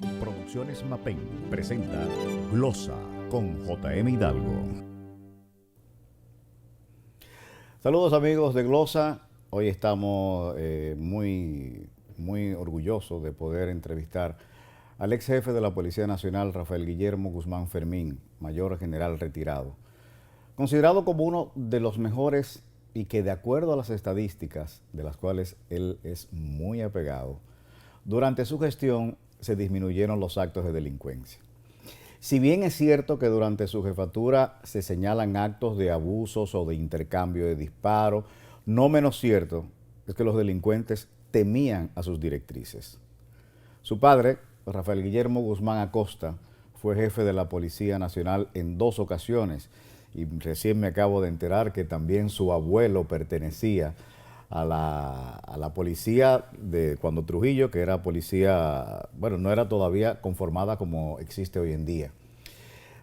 Producciones Mapen presenta Glosa con J.M. Hidalgo. Saludos amigos de Glosa. Hoy estamos muy orgullosos de poder entrevistar al ex jefe de la Policía Nacional, Rafael Guillermo Guzmán Fermín, mayor general retirado. Considerado como uno de los mejores y que de acuerdo a las estadísticas de las cuales él es muy apegado, durante su gestión se disminuyeron los actos de delincuencia. Si bien es cierto que durante su jefatura se señalan actos de abusos o de intercambio de disparos, no menos cierto es que los delincuentes temían a sus directrices. Su padre, Rafael Guillermo Guzmán Acosta, fue jefe de la Policía Nacional en 2 ocasiones y recién me acabo de enterar que también su abuelo pertenecía a la policía de cuando Trujillo, que era policía, bueno, no era todavía conformada como existe hoy en día.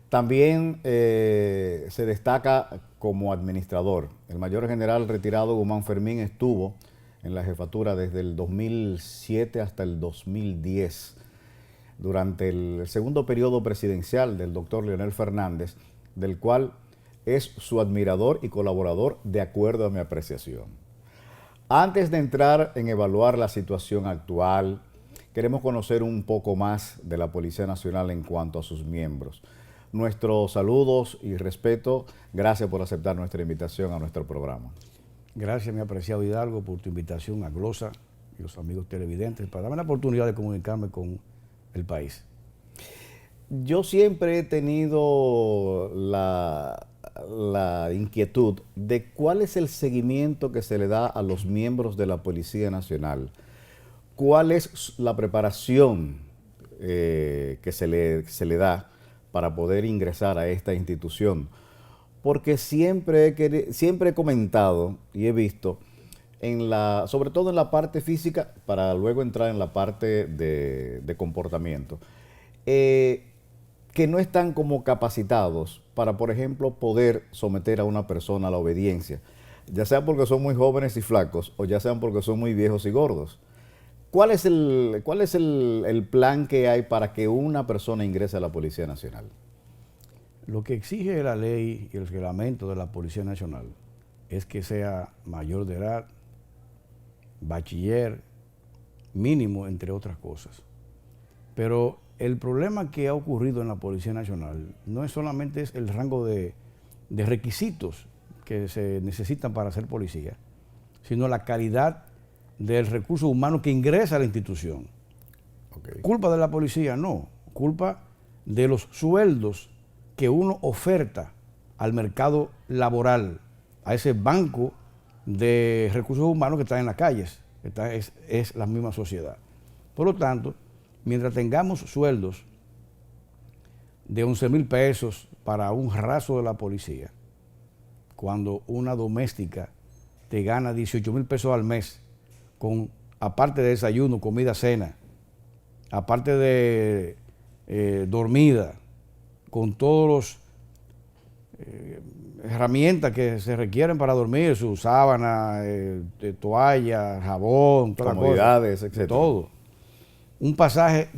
También se destaca como administrador. El mayor general retirado Guzmán Fermín estuvo en la jefatura desde el 2007 hasta el 2010, durante el segundo periodo presidencial del doctor Leonel Fernández, del cual es su admirador y colaborador de acuerdo a mi apreciación. Antes de entrar en evaluar la situación actual, queremos conocer un poco más de la Policía Nacional en cuanto a sus miembros. Nuestros saludos y respeto. Gracias por aceptar nuestra invitación a nuestro programa. Gracias, mi apreciado Hidalgo, por tu invitación a Glosa y los amigos televidentes para darme la oportunidad de comunicarme con el país. Yo siempre he tenido la inquietud de cuál es el seguimiento que se le da a los miembros de la Policía Nacional. ¿Cuál es la preparación que se le da para poder ingresar a esta institución? Porque siempre he comentado y he visto, sobre todo en la parte física, para luego entrar en la parte de comportamiento, que no están como capacitados para, por ejemplo, poder someter a una persona a la obediencia, ya sea porque son muy jóvenes y flacos o ya sean porque son muy viejos y gordos. ¿Cuál es el plan que hay para que una persona ingrese a la Policía Nacional? Lo que exige la ley y el reglamento de la Policía Nacional es que sea mayor de edad, bachiller, mínimo, entre otras cosas. Pero el problema que ha ocurrido en la Policía Nacional no es solamente el rango de requisitos que se necesitan para ser policía, sino la calidad del recurso humano que ingresa a la institución. Okay. ¿Culpa de la policía? No. Culpa de los sueldos que uno oferta al mercado laboral, a ese banco de recursos humanos que está en las calles, es la misma sociedad. Por lo tanto, mientras tengamos sueldos de 11,000 pesos para un raso de la policía, cuando una doméstica te gana 18,000 pesos al mes, aparte de desayuno, comida, cena, aparte de dormida, con todas las herramientas que se requieren para dormir, su sábana, toalla, jabón, todas las comodidades, cosas, etc. todo. Un pasaje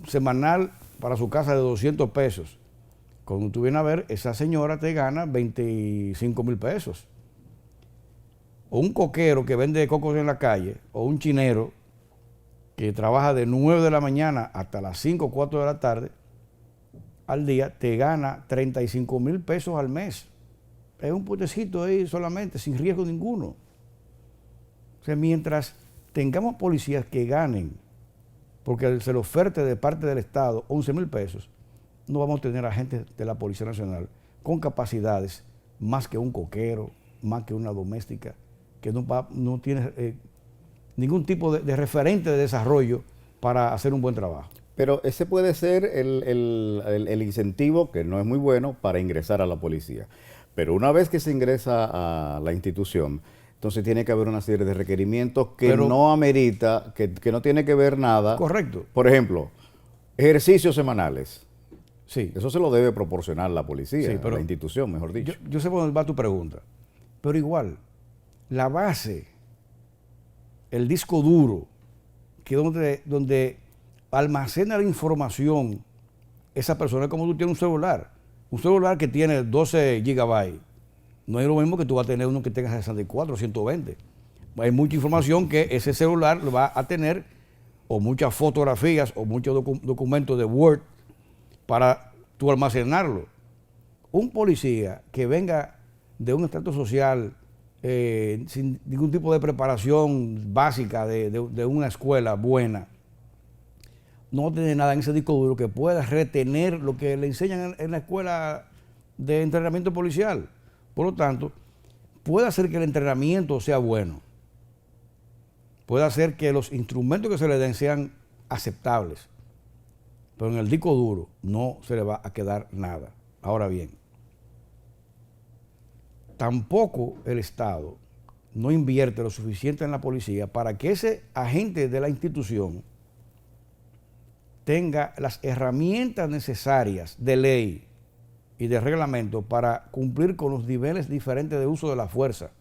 semanal para su casa de 200 pesos. Cuando tú vienes a ver, esa señora te gana 25,000 pesos. O un coquero que vende cocos en la calle, o un chinero que trabaja de 9 de la mañana hasta las 5 o 4 de la tarde al día, te gana 35,000 pesos al mes. Es un puestecito ahí solamente, sin riesgo ninguno. O sea, mientras tengamos policías que ganen, porque se le oferte de parte del Estado 11,000 pesos, no vamos a tener agentes de la Policía Nacional con capacidades más que un coquero, más que una doméstica, que no tiene ningún tipo de referente de desarrollo para hacer un buen trabajo. Pero ese puede ser el incentivo, que no es muy bueno, para ingresar a la policía. Pero una vez que se ingresa a la institución, entonces tiene que haber una serie de requerimientos que no amerita, que no tiene que ver nada. Correcto. Por ejemplo, ejercicios semanales. Sí. Eso se lo debe proporcionar la policía, sí, pero la institución, mejor dicho. Yo sé por dónde va tu pregunta. Pero igual, la base, el disco duro, que donde almacena la información esa persona. Es como tú tienes un celular que tiene 12 gigabytes. No es lo mismo que tú vas a tener uno que tenga 64 o 120. Hay mucha información que ese celular lo va a tener, o muchas fotografías o muchos documentos de Word para tú almacenarlo. Un policía que venga de un estrato social sin ningún tipo de preparación básica de una escuela buena, no tiene nada en ese disco duro que pueda retener lo que le enseñan en la escuela de entrenamiento policial. Por lo tanto, puede hacer que el entrenamiento sea bueno, puede hacer que los instrumentos que se le den sean aceptables, pero en el disco duro no se le va a quedar nada. Ahora bien, tampoco el Estado no invierte lo suficiente en la policía para que ese agente de la institución tenga las herramientas necesarias de ley y de reglamento para cumplir con los niveles diferentes de uso de la fuerza.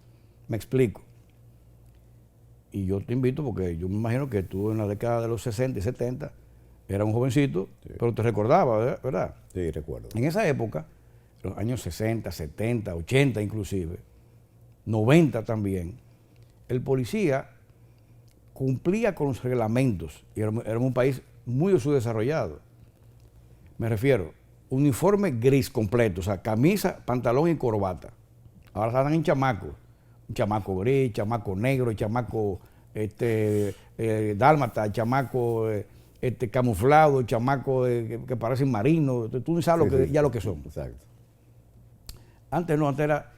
Me explico. Y yo te invito, porque yo me imagino que tú en la década de los 60 y 70 eras un jovencito, sí, pero te recordaba, ¿verdad? Sí, recuerdo. En esa época, los años 60, 70, 80 inclusive, 90 también, el policía cumplía con los reglamentos y era un país muy subdesarrollado. Me refiero, uniforme gris completo, o sea, camisa, pantalón y corbata. Ahora están en chamacos, un chamaco gris, chamaco negro, chamaco dálmata, chamaco camuflado, chamaco que parecen marinos. Tú no sabes ya lo que son. Exacto. Antes no, antes era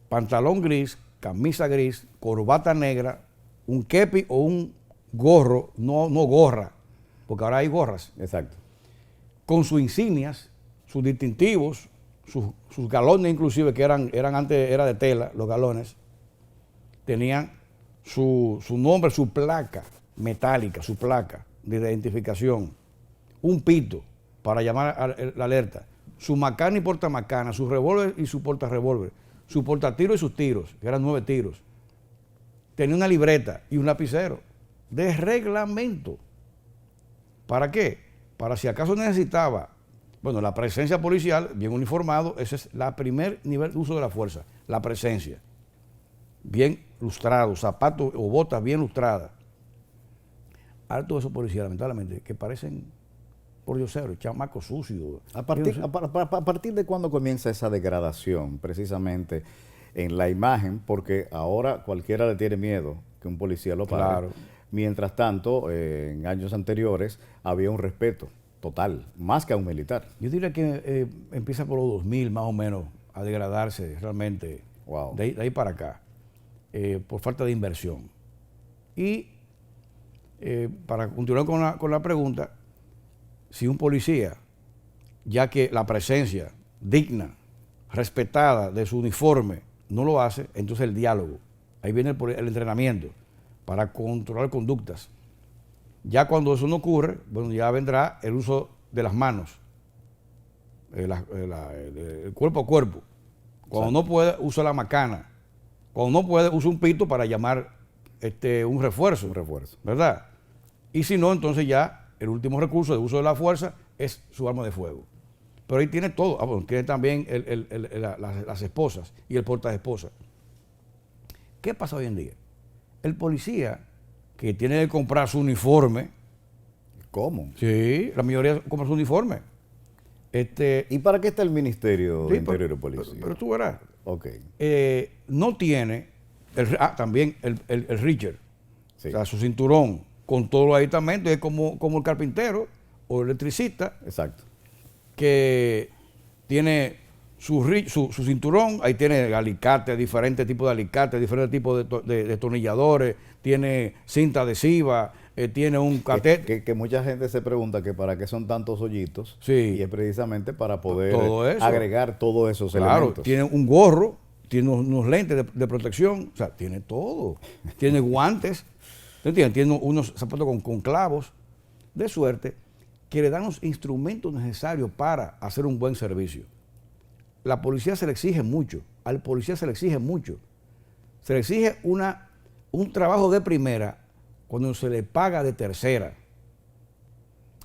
pantalón gris, camisa gris, corbata negra, un kepi o un gorro, no gorra, porque ahora hay gorras. Exacto. Con sus insignias, sus distintivos, sus galones inclusive, que eran antes era de tela, los galones, tenían su nombre, su placa metálica, su placa de identificación, un pito para llamar a la alerta, su macana y portamacana, su revólver y su portarrevólver, su portatiro y sus tiros, que eran 9 tiros. Tenía una libreta y un lapicero de reglamento. ¿Para qué? Para si acaso necesitaba, bueno, la presencia policial, bien uniformado, ese es el primer nivel de uso de la fuerza, la presencia. Bien lustrado, zapatos o botas bien lustradas. Harto de esos policías, lamentablemente, que parecen pordioseros, chamacos sucios. ¿A partir de cuándo comienza esa degradación, precisamente, en la imagen? Porque ahora cualquiera le tiene miedo que un policía lo pare. Claro. Mientras tanto, en años anteriores había un respeto total, más que a un militar. Yo diría que empieza por los 2000 más o menos a degradarse realmente. Wow. De ahí para acá, por falta de inversión. Y para continuar con la pregunta, si un policía, ya que la presencia digna, respetada de su uniforme, no lo hace, entonces el diálogo. Ahí viene el entrenamiento para controlar conductas. Ya cuando eso no ocurre, bueno, ya vendrá el uso de las manos, el cuerpo a cuerpo. Cuando no puede, usa la macana. Cuando no puede, usa un pito para llamar un refuerzo. Un refuerzo. ¿Verdad? Y si no, entonces ya el último recurso de uso de la fuerza es su arma de fuego. Pero ahí tiene todo. Bueno, tiene también las esposas y el portaesposas. ¿Qué pasa hoy en día? El policía que tiene que comprar su uniforme. ¿Cómo? Sí, la mayoría compra su uniforme. ¿Y para qué está el Ministerio de Interior y Policía? Pero tú verás. Ok. No tiene también el Richard. Sí. O sea, su cinturón con todos los aditamentos. Es como el carpintero o el electricista. Exacto. Que tiene su cinturón, ahí tiene alicates, diferentes tipos de alicates, diferentes tipos de destornilladores, tiene cinta adhesiva, tiene un catete. Que mucha gente se pregunta que para qué son tantos hoyitos. Sí. Y es precisamente para poder agregar todos esos elementos. Claro, tiene un gorro, tiene unos lentes de protección, o sea, tiene todo. Tiene guantes, ¿entiendes? Tiene unos zapatos con clavos, de suerte que le dan los instrumentos necesarios para hacer un buen servicio. La policía se le exige mucho, al policía se le exige mucho. Se le exige un trabajo de primera cuando se le paga de tercera.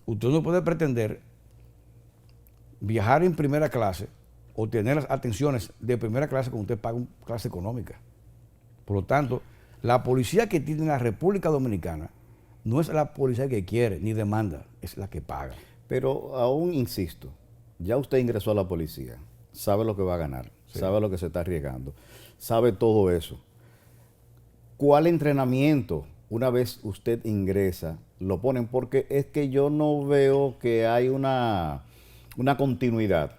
usted no puede pretender viajar en primera clase o tener las atenciones de primera clase cuando usted paga una clase económica. Por lo tanto, la policía que tiene la República Dominicana no es la policía que quiere ni demanda, es la que paga. Pero aún insisto, ya usted ingresó a la policía, sabe lo que va a ganar, sí, sabe lo que se está arriesgando, sabe todo eso. ¿Cuál entrenamiento, una vez usted ingresa, lo ponen? Porque es que yo no veo que hay una continuidad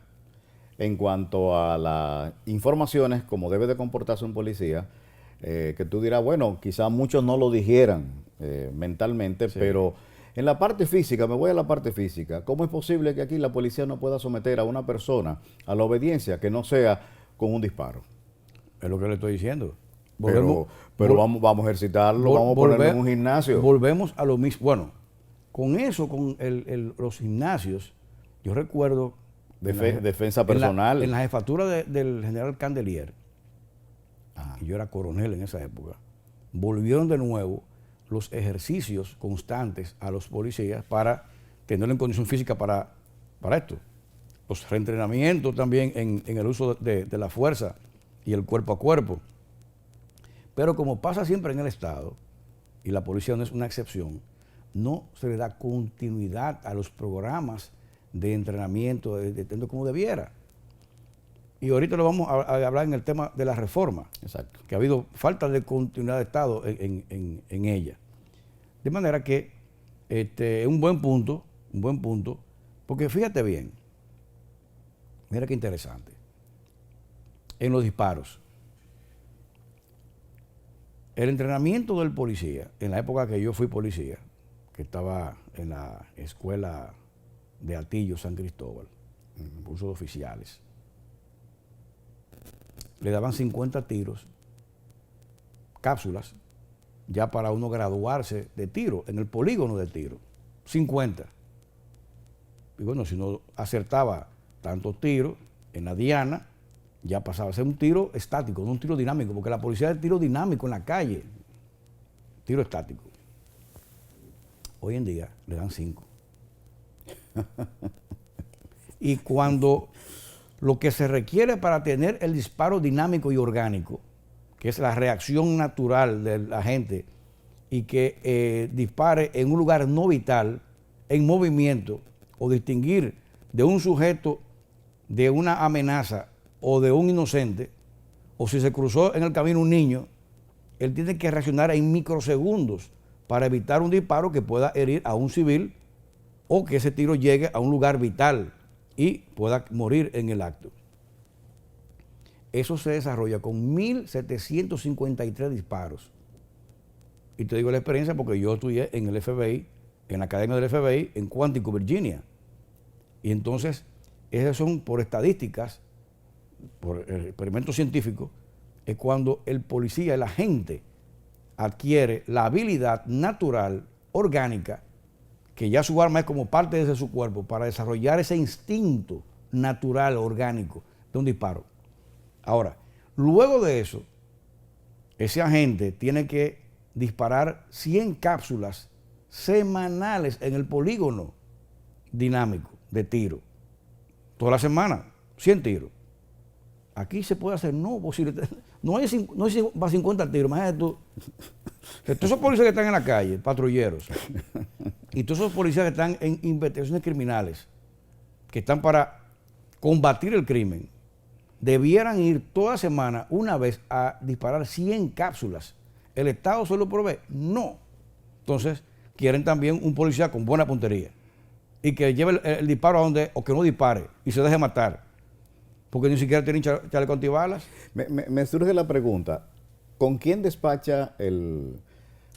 en cuanto a las informaciones, como debe de comportarse un policía, que tú dirás, bueno, quizás muchos no lo dijeran mentalmente, sí, pero en la parte física, me voy a la parte física, ¿cómo es posible que aquí la policía no pueda someter a una persona a la obediencia que no sea con un disparo? Es lo que le estoy diciendo. Pero vamos a ejercitarlo, vamos a ponerlo en un gimnasio. Volvemos a lo mismo. Bueno, con eso, con los gimnasios, yo recuerdo... defensa personal. En la jefatura del general Candelier, y yo era coronel en esa época, volvieron de nuevo los ejercicios constantes a los policías para tenerlo en condición física para esto. Los reentrenamientos también en el uso de la fuerza y el cuerpo a cuerpo. Pero como pasa siempre en el Estado, y la policía no es una excepción, no se le da continuidad a los programas de entrenamiento como debiera. Y ahorita lo vamos a hablar en el tema de la reforma. Exacto. Que ha habido falta de continuidad de Estado en ella. De manera que es un buen punto, porque fíjate bien, mira qué interesante, en los disparos. El entrenamiento del policía, en la época que yo fui policía, que estaba en la escuela de Atillo, San Cristóbal, curso de oficiales, le daban 50 tiros, cápsulas, ya para uno graduarse de tiro, en el polígono de tiro, 50. Y bueno, si no acertaba tantos tiros en la diana, ya pasaba a ser un tiro estático, no un tiro dinámico, porque la policía es tiro dinámico en la calle, tiro estático. Hoy en día le dan 5. Y cuando lo que se requiere para tener el disparo dinámico y orgánico, que es la reacción natural de la gente y que dispare en un lugar no vital, en movimiento, o distinguir de un sujeto de una amenaza o de un inocente, o si se cruzó en el camino un niño, él tiene que reaccionar en microsegundos para evitar un disparo que pueda herir a un civil o que ese tiro llegue a un lugar vital y pueda morir en el acto. Eso se desarrolla con 1.753 disparos. Y te digo la experiencia porque yo estudié en el FBI, en la academia del FBI, en Quantico, Virginia. Y entonces, esas son por estadísticas, por experimentos científicos, es cuando el policía, el agente, adquiere la habilidad natural, orgánica, que ya su arma es como parte de su cuerpo, para desarrollar ese instinto natural, orgánico, de un disparo. Ahora, luego de eso, ese agente tiene que disparar 100 cápsulas semanales en el polígono dinámico de tiro. Toda la semana, 100 tiros. Aquí se puede hacer, no es para 50 tiros, imagínate tú. Todos esos policías que están en la calle, patrulleros, y todos esos policías que están en investigaciones criminales, que están para combatir el crimen, debieran ir toda semana, una vez, a disparar 100 cápsulas. ¿El Estado se lo provee? No. Entonces, quieren también un policía con buena puntería y que lleve el disparo a donde, o que no dispare y se deje matar, porque ni siquiera tienen chaleco antibalas. Me surge la pregunta, ¿con quién despacha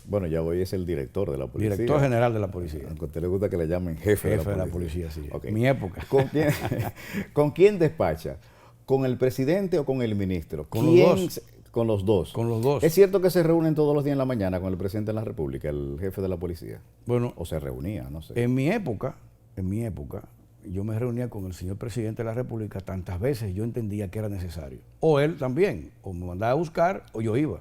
bueno, ya hoy es el director de la policía? Director general de la policía. Aunque a usted le gusta que le llamen jefe de la policía, sí. Okay. Mi época. ¿Con quién despacha? ¿Con el presidente o con el ministro? Con los dos. Con los dos. Con los dos. ¿Es cierto que se reúnen todos los días en la mañana con el presidente de la República, el jefe de la policía? Bueno. ¿O se reunía? No sé. En mi época, yo me reunía con el señor presidente de la República tantas veces yo entendía que era necesario. O él también. O me mandaba a buscar o yo iba.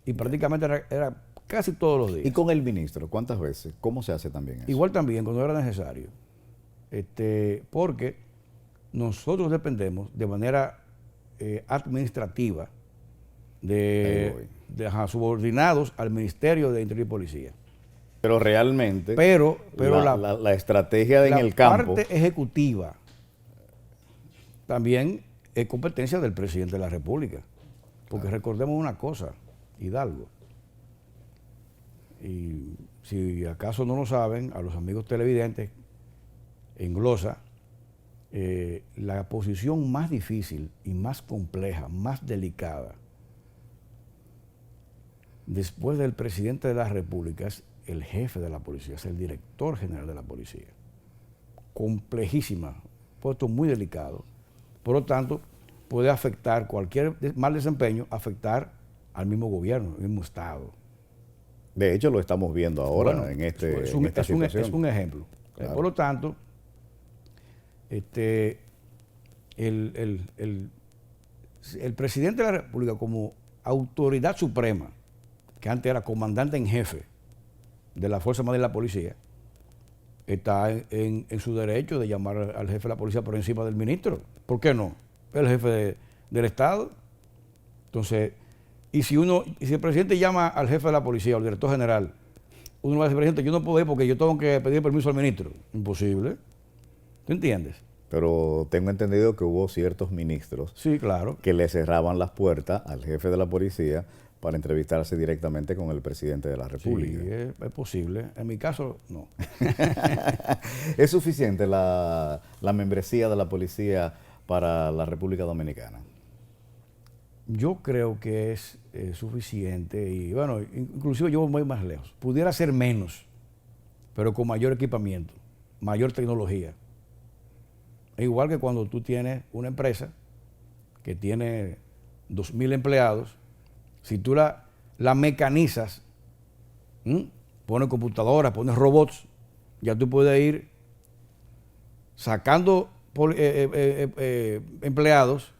Y prácticamente era casi todos los días. ¿Y con el ministro? ¿Cuántas veces? ¿Cómo se hace también eso? Igual también, cuando era necesario. Porque nosotros dependemos de manera administrativa de subordinados al Ministerio de Interior y Policía. Pero realmente, Pero la estrategia en el campo... La parte ejecutiva también es competencia del presidente de la República. Porque recordemos una cosa, Hidalgo. Y si acaso no lo saben, a los amigos televidentes, en glosa, la posición más difícil y más compleja, más delicada, después del presidente de la República, es el jefe de la policía, es el director general de la policía. Complejísima, puesto muy delicado. Por lo tanto, puede afectar cualquier mal desempeño, afectar al mismo gobierno, al mismo Estado. De hecho, lo estamos viendo ahora Bueno, en esta es situación. un ejemplo. Claro. Por lo tanto, el presidente de la República, como autoridad suprema, que antes era comandante en jefe de la Fuerza Armada y la Policía, está en su derecho de llamar al jefe de la policía por encima del ministro. ¿Por qué no? Es el jefe del Estado. Entonces, y si el presidente llama al jefe de la policía o al director general, uno va a decir, presidente, yo no puedo ir porque yo tengo que pedir permiso al ministro. Imposible. ¿Tú entiendes? Pero tengo entendido que hubo ciertos ministros, sí, claro, que le cerraban las puertas al jefe de la policía para entrevistarse directamente con el presidente de la República. Sí, es posible. En mi caso, no. ¿Es suficiente la membresía de la policía para la República Dominicana? Yo creo que es suficiente y, bueno, inclusive yo voy más lejos. Pudiera ser menos, pero con mayor equipamiento, mayor tecnología. Es igual que cuando tú tienes una empresa que tiene 2.000 empleados, si tú la mecanizas, pones computadoras, pones robots, ya tú puedes ir sacando empleados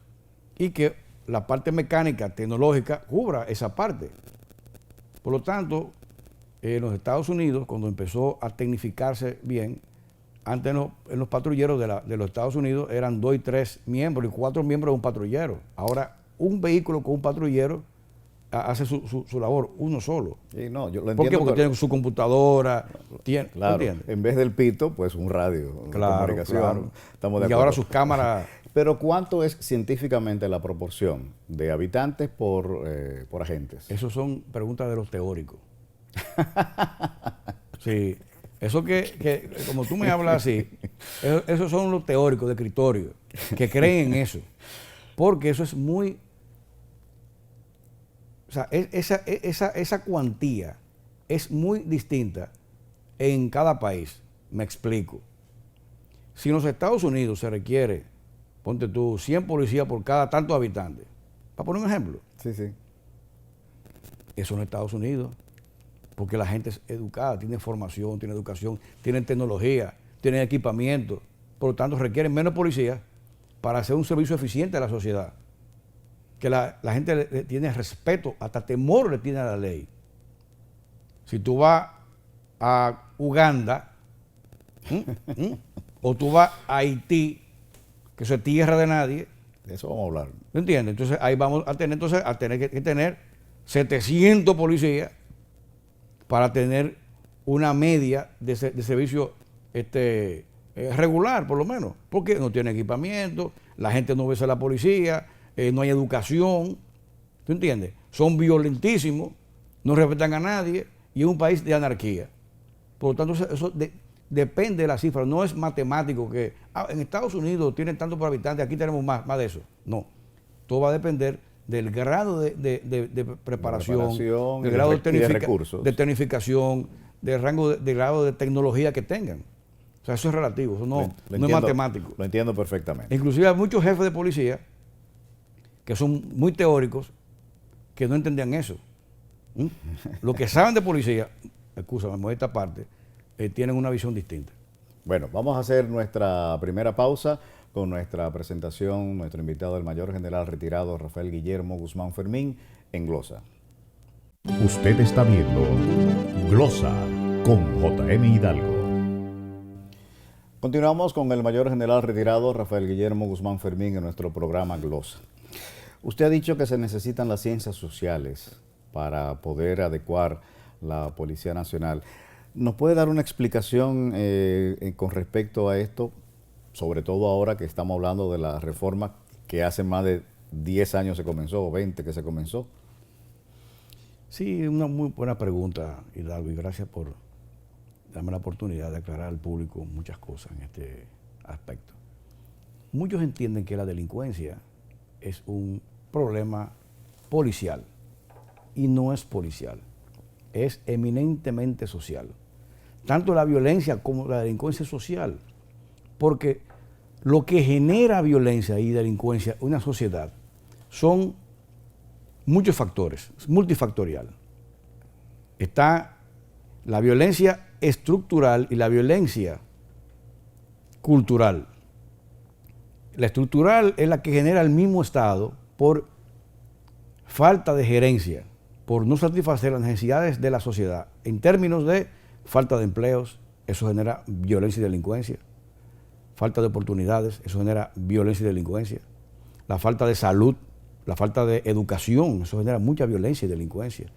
y que la parte mecánica, tecnológica, cubra esa parte. Por lo tanto, en los Estados Unidos, cuando empezó a tecnificarse bien, antes en los patrulleros de los Estados Unidos eran 2 y 3 miembros y 4 miembros de un patrullero. Ahora, un vehículo con un patrullero hace su labor, uno solo. Sí, no, yo lo entiendo. ¿Por qué? Porque tiene su computadora. Claro, en vez del pito, pues un radio, claro, comunicación. Claro. Estamos de y ahora sus cámaras. Pero ¿cuánto es científicamente la proporción de habitantes por agentes? Eso son preguntas de los teóricos. Sí. Eso que como tú me hablas así, esos son los teóricos de escritorio que creen en eso. Porque eso es muy... O sea, esa cuantía es muy distinta en cada país. Me explico. Si en los Estados Unidos se requiere, ponte tú, 100 policías por cada tantos habitantes, para poner un ejemplo. Sí, sí. Eso en Estados Unidos. Porque la gente es educada, tiene formación, tiene educación, tiene tecnología, tiene equipamiento. Por lo tanto, requieren menos policías para hacer un servicio eficiente a la sociedad. Que la gente le tiene respeto, hasta temor le tiene a la ley. Si tú vas a Uganda, o tú vas a Haití, que eso es tierra de nadie. De eso vamos a hablar. ¿Entiendes? Entonces ahí vamos a tener, que tener 700 policías para tener una media de servicio regular, por lo menos. Porque no tiene equipamiento, la gente no obedece a la policía, no hay educación, ¿tú entiendes? Son violentísimos, no respetan a nadie y es un país de anarquía. Por lo tanto, eso depende de la cifra, no es matemático que en Estados Unidos tienen tanto por habitante, aquí tenemos más de eso. No, todo va a depender del grado de preparación, del grado de tecnificación, del rango de grado de tecnología que tengan. O sea, eso es relativo, eso no es matemático. Lo entiendo perfectamente. Inclusive hay muchos jefes de policía que son muy teóricos que no entendían eso. Los que saben de policía, excúsame, por esta parte, tienen una visión distinta. Bueno, vamos a hacer nuestra primera pausa con nuestra presentación, nuestro invitado, el mayor general retirado Rafael Guillermo Guzmán Fermín, en glosa. Usted está viendo Glosa con JM Hidalgo. Continuamos con el mayor general retirado Rafael Guillermo Guzmán Fermín en nuestro programa Glosa. Usted ha dicho que se necesitan las ciencias sociales para poder adecuar la Policía Nacional. ¿Nos puede dar una explicación con respecto a esto? Sobre todo ahora que estamos hablando de la reforma que hace más de 10 años se comenzó, o 20 que se comenzó. Sí, una muy buena pregunta, Hidalgo, y gracias por darme la oportunidad de aclarar al público muchas cosas en este aspecto. Muchos entienden que la delincuencia es un problema policial, y no es policial, es eminentemente social. Tanto la violencia como la delincuencia es social, porque lo que genera violencia y delincuencia en una sociedad son muchos factores, es multifactorial. Está la violencia estructural y la violencia cultural. La estructural es la que genera el mismo Estado por falta de gerencia, por no satisfacer las necesidades de la sociedad en términos de falta de empleos, eso genera violencia y delincuencia. Falta de oportunidades, eso genera violencia y delincuencia. La falta de salud, la falta de educación, eso genera mucha violencia y delincuencia.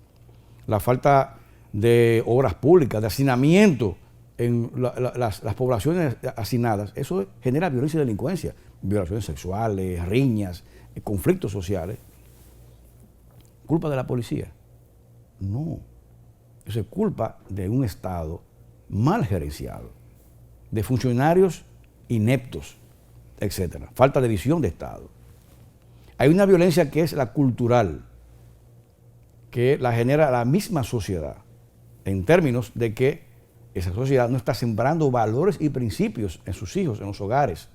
La falta de obras públicas, de hacinamiento en las poblaciones hacinadas, eso genera violencia y delincuencia. Violaciones sexuales, riñas, conflictos sociales. ¿Culpa de la policía? No. Eso es culpa de un Estado mal gerenciado, de funcionarios ineptos, etcétera. Falta de visión de Estado. Hay una violencia que es la cultural, que la genera la misma sociedad, en términos de que esa sociedad no está sembrando valores y principios en sus hijos, en los hogares.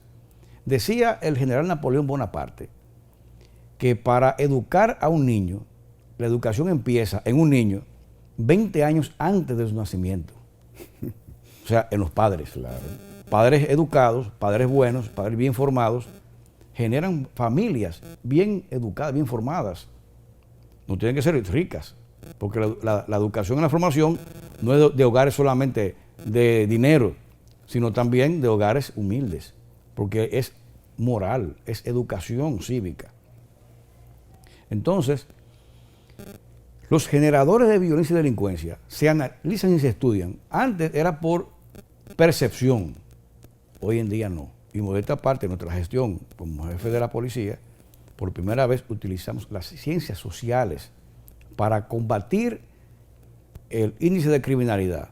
Decía el general Napoleón Bonaparte que para educar a un niño, la educación empieza en un niño 20 años antes de su nacimiento. O sea, en los padres. Claro. Padres educados, padres buenos, padres bien formados, generan familias bien educadas, bien formadas. No tienen que ser ricas, porque la educación y la formación no es de hogares solamente de dinero, sino también de hogares humildes, porque es moral, es educación cívica. Entonces, los generadores de violencia y delincuencia se analizan y se estudian. Antes era por percepción, hoy en día no. Y modesta parte de nuestra gestión como jefe de la policía, por primera vez utilizamos las ciencias sociales para combatir el índice de criminalidad.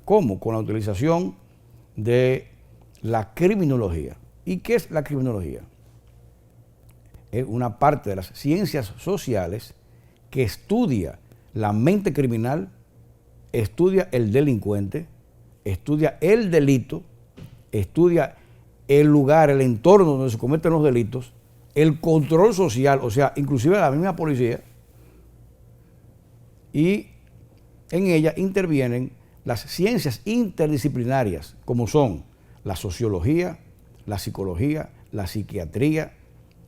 ¿Cómo? Con la utilización de la criminología. ¿Y qué es la criminología? Es una parte de las ciencias sociales que estudia la mente criminal, estudia el delincuente, estudia el delito, estudia el lugar, el entorno donde se cometen los delitos, el control social, o sea, inclusive la misma policía, y en ella intervienen las ciencias interdisciplinarias, como son la sociología, la psicología, la psiquiatría,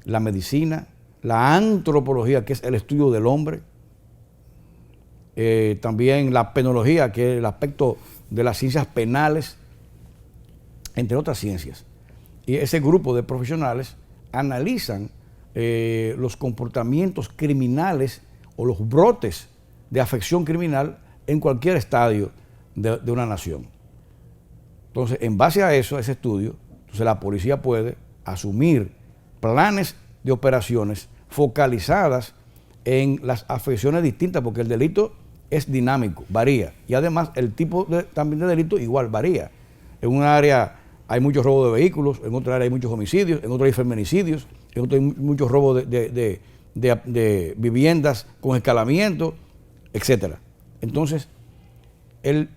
la medicina, la antropología, que es el estudio del hombre, también la penología, que es el aspecto de las ciencias penales, entre otras ciencias. Y ese grupo de profesionales analizan los comportamientos criminales o los brotes de afección criminal en cualquier estadio de una nación. Entonces, en base a eso, a ese estudio, entonces la policía puede asumir planes de operaciones focalizadas en las afecciones distintas, porque el delito es dinámico, varía, y además el tipo también de delito igual varía. En un área hay muchos robos de vehículos, en otra área hay muchos homicidios, en otra hay feminicidios, en otra hay muchos robos de viviendas con escalamiento, etcétera. Entonces, el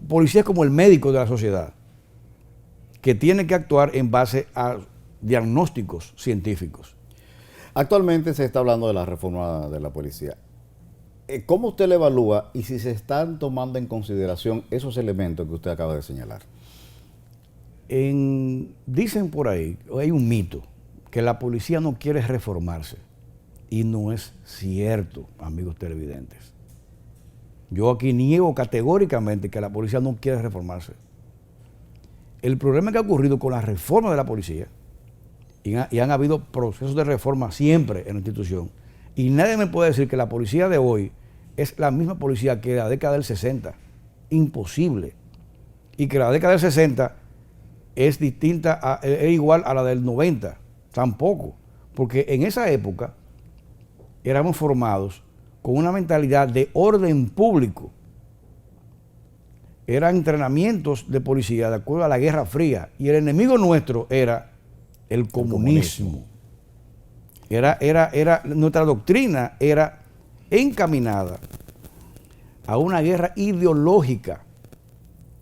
policía es como el médico de la sociedad, que tiene que actuar en base a diagnósticos científicos. Actualmente se está hablando de la reforma de la policía. ¿Cómo usted le evalúa y si se están tomando en consideración esos elementos que usted acaba de señalar? Dicen por ahí, hay un mito, que la policía no quiere reformarse. Y no es cierto, amigos televidentes. Yo aquí niego categóricamente que la policía no quiere reformarse. El problema que ha ocurrido con la reforma de la policía, y han habido procesos de reforma siempre en la institución, y nadie me puede decir que la policía de hoy es la misma policía que la década del 60. Imposible. Y que la década del 60 es distinta, es igual a la del 90. Tampoco. Porque en esa época éramos formados con una mentalidad de orden público. Eran entrenamientos de policía de acuerdo a la Guerra Fría. Y el enemigo nuestro era el comunismo. Nuestra doctrina era encaminada a una guerra ideológica.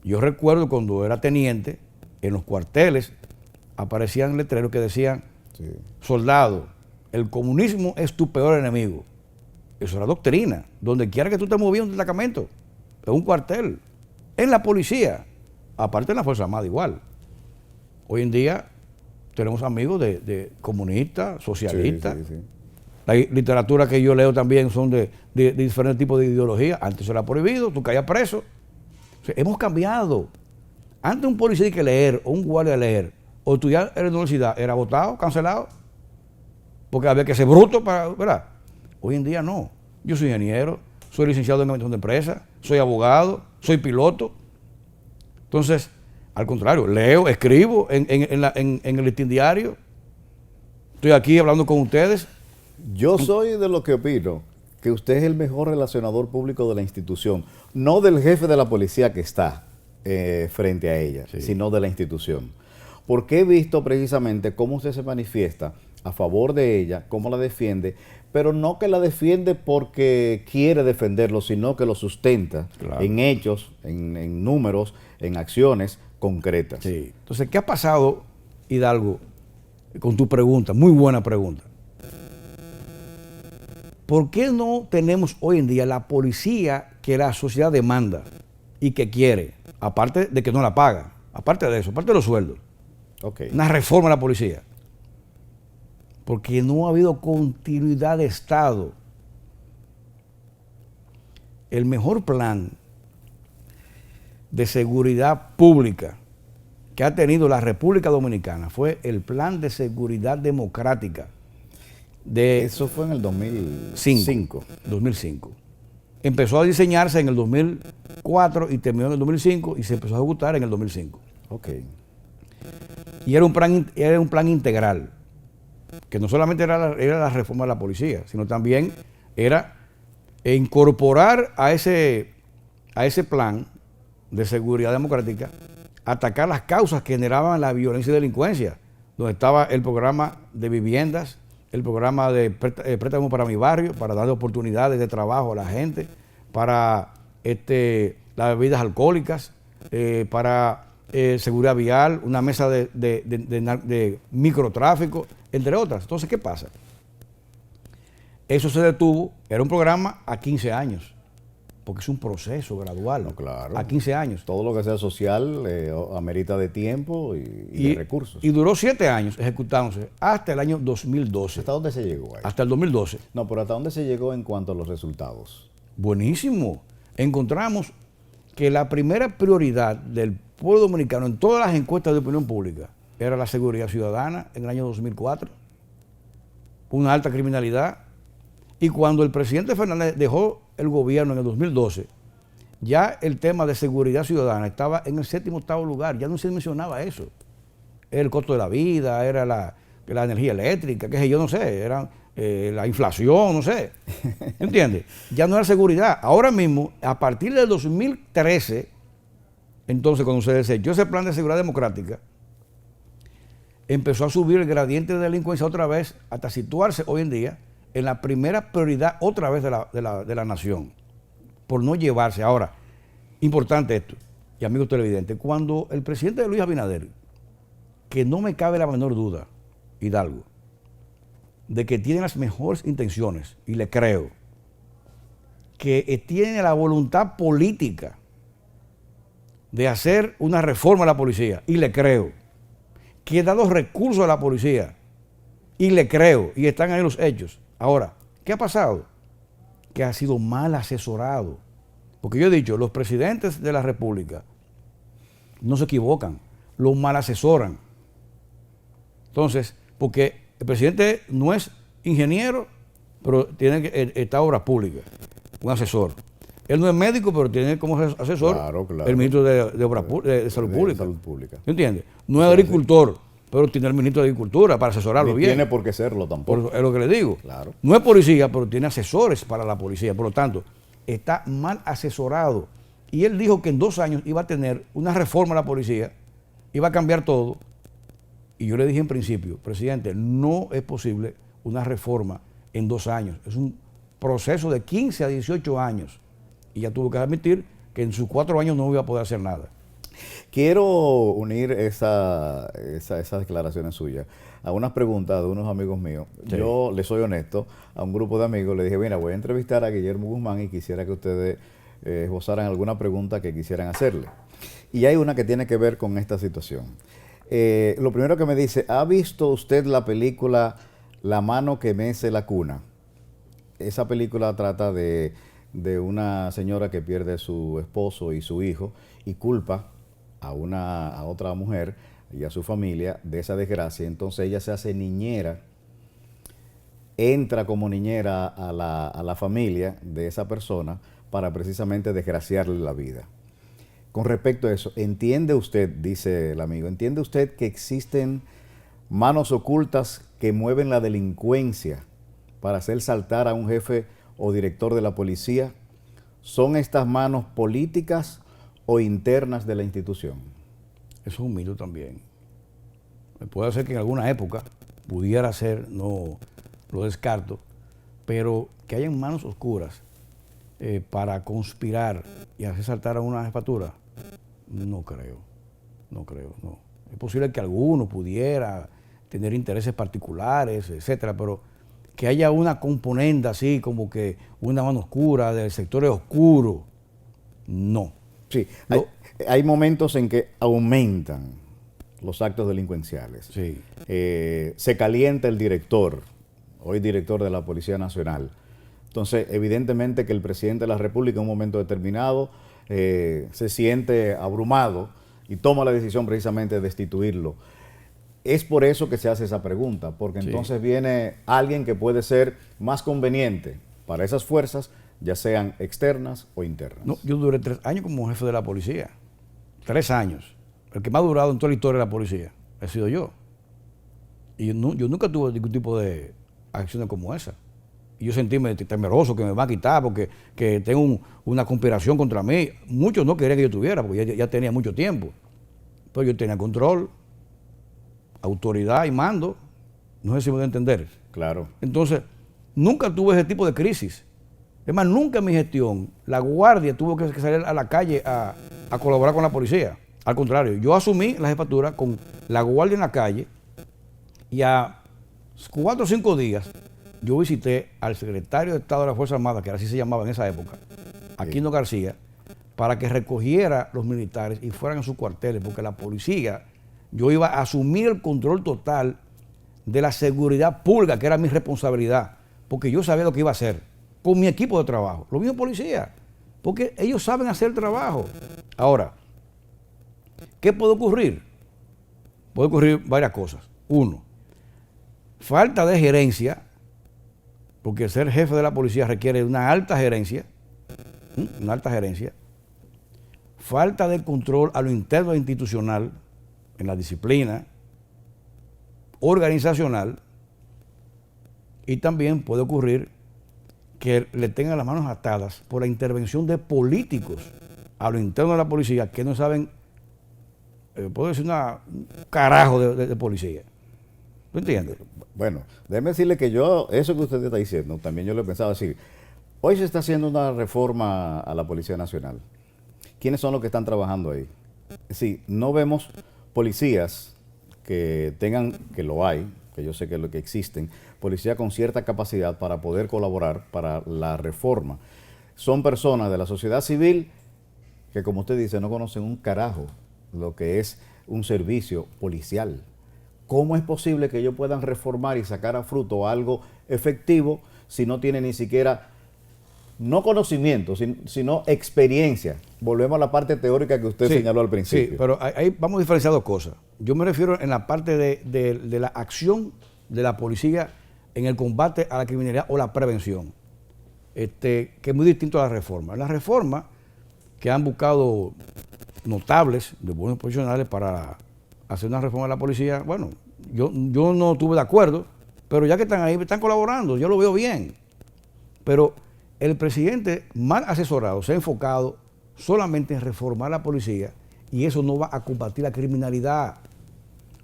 Yo recuerdo cuando era teniente, en los cuarteles aparecían letreros que decían, sí, soldado, el comunismo es tu peor enemigo. Eso era doctrina. Donde quiera que tú te movías un destacamento, en un cuartel, en la policía, aparte en la Fuerza Armada igual. Hoy en día tenemos amigos de comunistas, socialistas. Sí, sí, sí. La literatura que yo leo también son de diferentes tipos de ideología. Antes era prohibido, tú caías preso. O sea, hemos cambiado. Antes un policía tenía que leer, o un guardia leer, o estudiar en la universidad, era votado, cancelado, porque había que ser bruto para, ¿verdad? Hoy en día no. Yo soy ingeniero, soy licenciado en administración de empresas, soy abogado, soy piloto. Entonces, al contrario, leo, escribo en el listín diario. Estoy aquí hablando con ustedes. Yo soy de lo que opino que usted es el mejor relacionador público de la institución, no del jefe de la policía que está frente a ella, sí, sino de la institución. Porque he visto precisamente cómo usted se manifiesta a favor de ella, cómo la defiende, pero no que la defiende porque quiere defenderlo, sino que lo sustenta, claro, en hechos, en números, en acciones concretas. Sí. Entonces, ¿qué ha pasado, Hidalgo, con tu pregunta? Muy buena pregunta. ¿Por qué no tenemos hoy en día la policía que la sociedad demanda y que quiere? Aparte de que no la paga, aparte de eso, aparte de los sueldos. Okay. Una reforma de la policía. Porque no ha habido continuidad de Estado. El mejor plan de seguridad pública que ha tenido la República Dominicana fue el Plan de Seguridad Democrática. Eso fue en el 2005. 2005. Empezó a diseñarse en el 2004 y terminó en el 2005 y se empezó a ejecutar en el 2005. Okay. Y era un plan integral, que no solamente era la reforma de la policía, sino también era incorporar a ese plan de seguridad democrática, atacar las causas que generaban la violencia y delincuencia, donde estaba el programa de viviendas, el programa de préstamo para mi barrio, para darle oportunidades de trabajo a la gente, para las bebidas alcohólicas, para seguridad vial, una mesa de microtráfico, entre otras. Entonces, ¿qué pasa? Eso se detuvo, era un programa a 15 años, porque es un proceso gradual, no, claro, a 15 años. Todo lo que sea social amerita de tiempo y de recursos. Y duró 7 años ejecutándose hasta el año 2012. ¿Hasta dónde se llegó ahí? Hasta el 2012. No, pero ¿hasta dónde se llegó en cuanto a los resultados? Buenísimo. Encontramos que la primera prioridad del pueblo dominicano en todas las encuestas de opinión pública era la seguridad ciudadana en el año 2004, una alta criminalidad, y cuando el presidente Fernández dejó el gobierno en el 2012, ya el tema de seguridad ciudadana estaba en el 7º, 8º lugar, ya no se mencionaba eso. Era el costo de la vida, era la energía eléctrica, qué sé yo, no sé, era la inflación, no sé, ¿entiendes? Ya no era seguridad. Ahora mismo, a partir del 2013, entonces cuando se desechó ese plan de seguridad democrática, empezó a subir el gradiente de delincuencia otra vez, hasta situarse hoy en día en la primera prioridad otra vez de la nación, por no llevarse. Ahora, importante esto, y amigos televidentes, cuando el presidente Luis Abinader, que no me cabe la menor duda, Hidalgo, de que tiene las mejores intenciones, y le creo, que tiene la voluntad política de hacer una reforma a la policía, y le creo, que da los recursos a la policía, y le creo, y están ahí los hechos. Ahora, ¿qué ha pasado? Que ha sido mal asesorado. Porque yo he dicho, los presidentes de la República no se equivocan, los mal asesoran. Entonces, porque el presidente no es ingeniero, pero tiene que está en obras públicas, un asesor. Él no es médico, pero tiene como asesor el ministro de Salud Pública. ¿Me entiendes? No es agricultor, pero tiene el ministro de Agricultura para asesorarlo bien. No tiene por qué serlo tampoco. Es lo que le digo. Claro. No es policía, pero tiene asesores para la policía. Por lo tanto, está mal asesorado. Y él dijo que en 2 años iba a tener una reforma a la policía, iba a cambiar todo. Y yo le dije en principio, presidente, no es posible una reforma en 2 años. Es un proceso de 15 a 18 años. Y ya tuvo que admitir que en sus 4 años no iba a poder hacer nada. Quiero unir esas declaraciones suyas a unas preguntas de unos amigos míos. Sí. Yo les soy honesto, a un grupo de amigos le dije, mira, voy a entrevistar a Guillermo Guzmán y quisiera que ustedes esbozaran alguna pregunta que quisieran hacerle. Y hay una que tiene que ver con esta situación. Lo primero que me dice, ¿ha visto usted la película La mano que mece la cuna? Esa película trata de una señora que pierde a su esposo y su hijo y culpa a otra mujer y a su familia de esa desgracia. Entonces ella se hace niñera, entra como niñera a la familia de esa persona para precisamente desgraciarle la vida. Con respecto a eso, ¿entiende usted, dice el amigo, entiende usted que existen manos ocultas que mueven la delincuencia para hacer saltar a un jefe o director de la policía? ¿Son estas manos políticas o internas de la institución? Eso es un mito también. Puede ser que en alguna época pudiera ser, no lo descarto, pero que hayan manos oscuras para conspirar y hacer saltar a una jefatura, no creo. Es posible que alguno pudiera tener intereses particulares, etcétera, pero que haya una componente así como que una mano oscura del sector oscuro, no. Sí, hay momentos en que aumentan los actos delincuenciales. Sí. Se calienta el director, hoy director de la Policía Nacional. Entonces, evidentemente que el presidente de la República en un momento determinado se siente abrumado y toma la decisión precisamente de destituirlo. Es por eso que se hace esa pregunta, porque entonces viene alguien que puede ser más conveniente para esas fuerzas, ya sean externas o internas. No, yo duré 3 años como jefe de la policía. 3 años. El que más ha durado en toda la historia de la policía he sido yo. Y yo nunca tuve ningún tipo de acciones como esa. Y yo sentíme temeroso que me va a quitar porque que tengo una conspiración contra mí. Muchos no querían que yo tuviera porque ya tenía mucho tiempo. Pero yo tenía control, autoridad y mando. No sé si me voy a entender. Claro. Entonces, nunca tuve ese tipo de crisis. Es más, nunca en mi gestión la guardia tuvo que salir a la calle a colaborar con la policía. Al contrario, yo asumí la jefatura con la guardia en la calle y a 4 o 5 días yo visité al secretario de Estado de las Fuerzas Armadas, que así se llamaba en esa época, Aquino García, para que recogiera los militares y fueran a sus cuarteles, porque la policía, yo iba a asumir el control total de la seguridad pública, que era mi responsabilidad, porque yo sabía lo que iba a hacer con mi equipo de trabajo, los mismos policías, porque ellos saben hacer el trabajo. Ahora, ¿qué puede ocurrir? Puede ocurrir varias cosas. 1, falta de gerencia, porque ser jefe de la policía requiere una alta gerencia, falta de control a lo interno e institucional, en la disciplina organizacional, y también puede ocurrir que le tengan las manos atadas por la intervención de políticos a lo interno de la policía que no saben, puedo decir, un carajo de policía. ¿Tú entiendes? Bueno, déjeme decirle que yo, eso que usted está diciendo, también yo lo he pensado así. Hoy se está haciendo una reforma a la Policía Nacional. ¿Quiénes son los que están trabajando ahí? Sí, no vemos policías que tengan, que lo hay, que yo sé que lo que existen, policías con cierta capacidad para poder colaborar para la reforma. Son personas de la sociedad civil que, como usted dice, no conocen un carajo lo que es un servicio policial. ¿Cómo es posible que ellos puedan reformar y sacar a fruto algo efectivo si no tienen ni siquiera no conocimiento, sino experiencia. Volvemos a la parte teórica que usted señaló al principio. Sí, pero ahí vamos a diferenciar dos cosas. Yo me refiero en la parte de la acción de la policía en el combate a la criminalidad o la prevención, que es muy distinto a la reforma. La reforma que han buscado notables de buenos profesionales para hacer una reforma de la policía, bueno, yo no estuve de acuerdo, pero ya que están ahí, están colaborando, yo lo veo bien. Pero el presidente, mal asesorado, se ha enfocado solamente en reformar la policía y eso no va a combatir la criminalidad,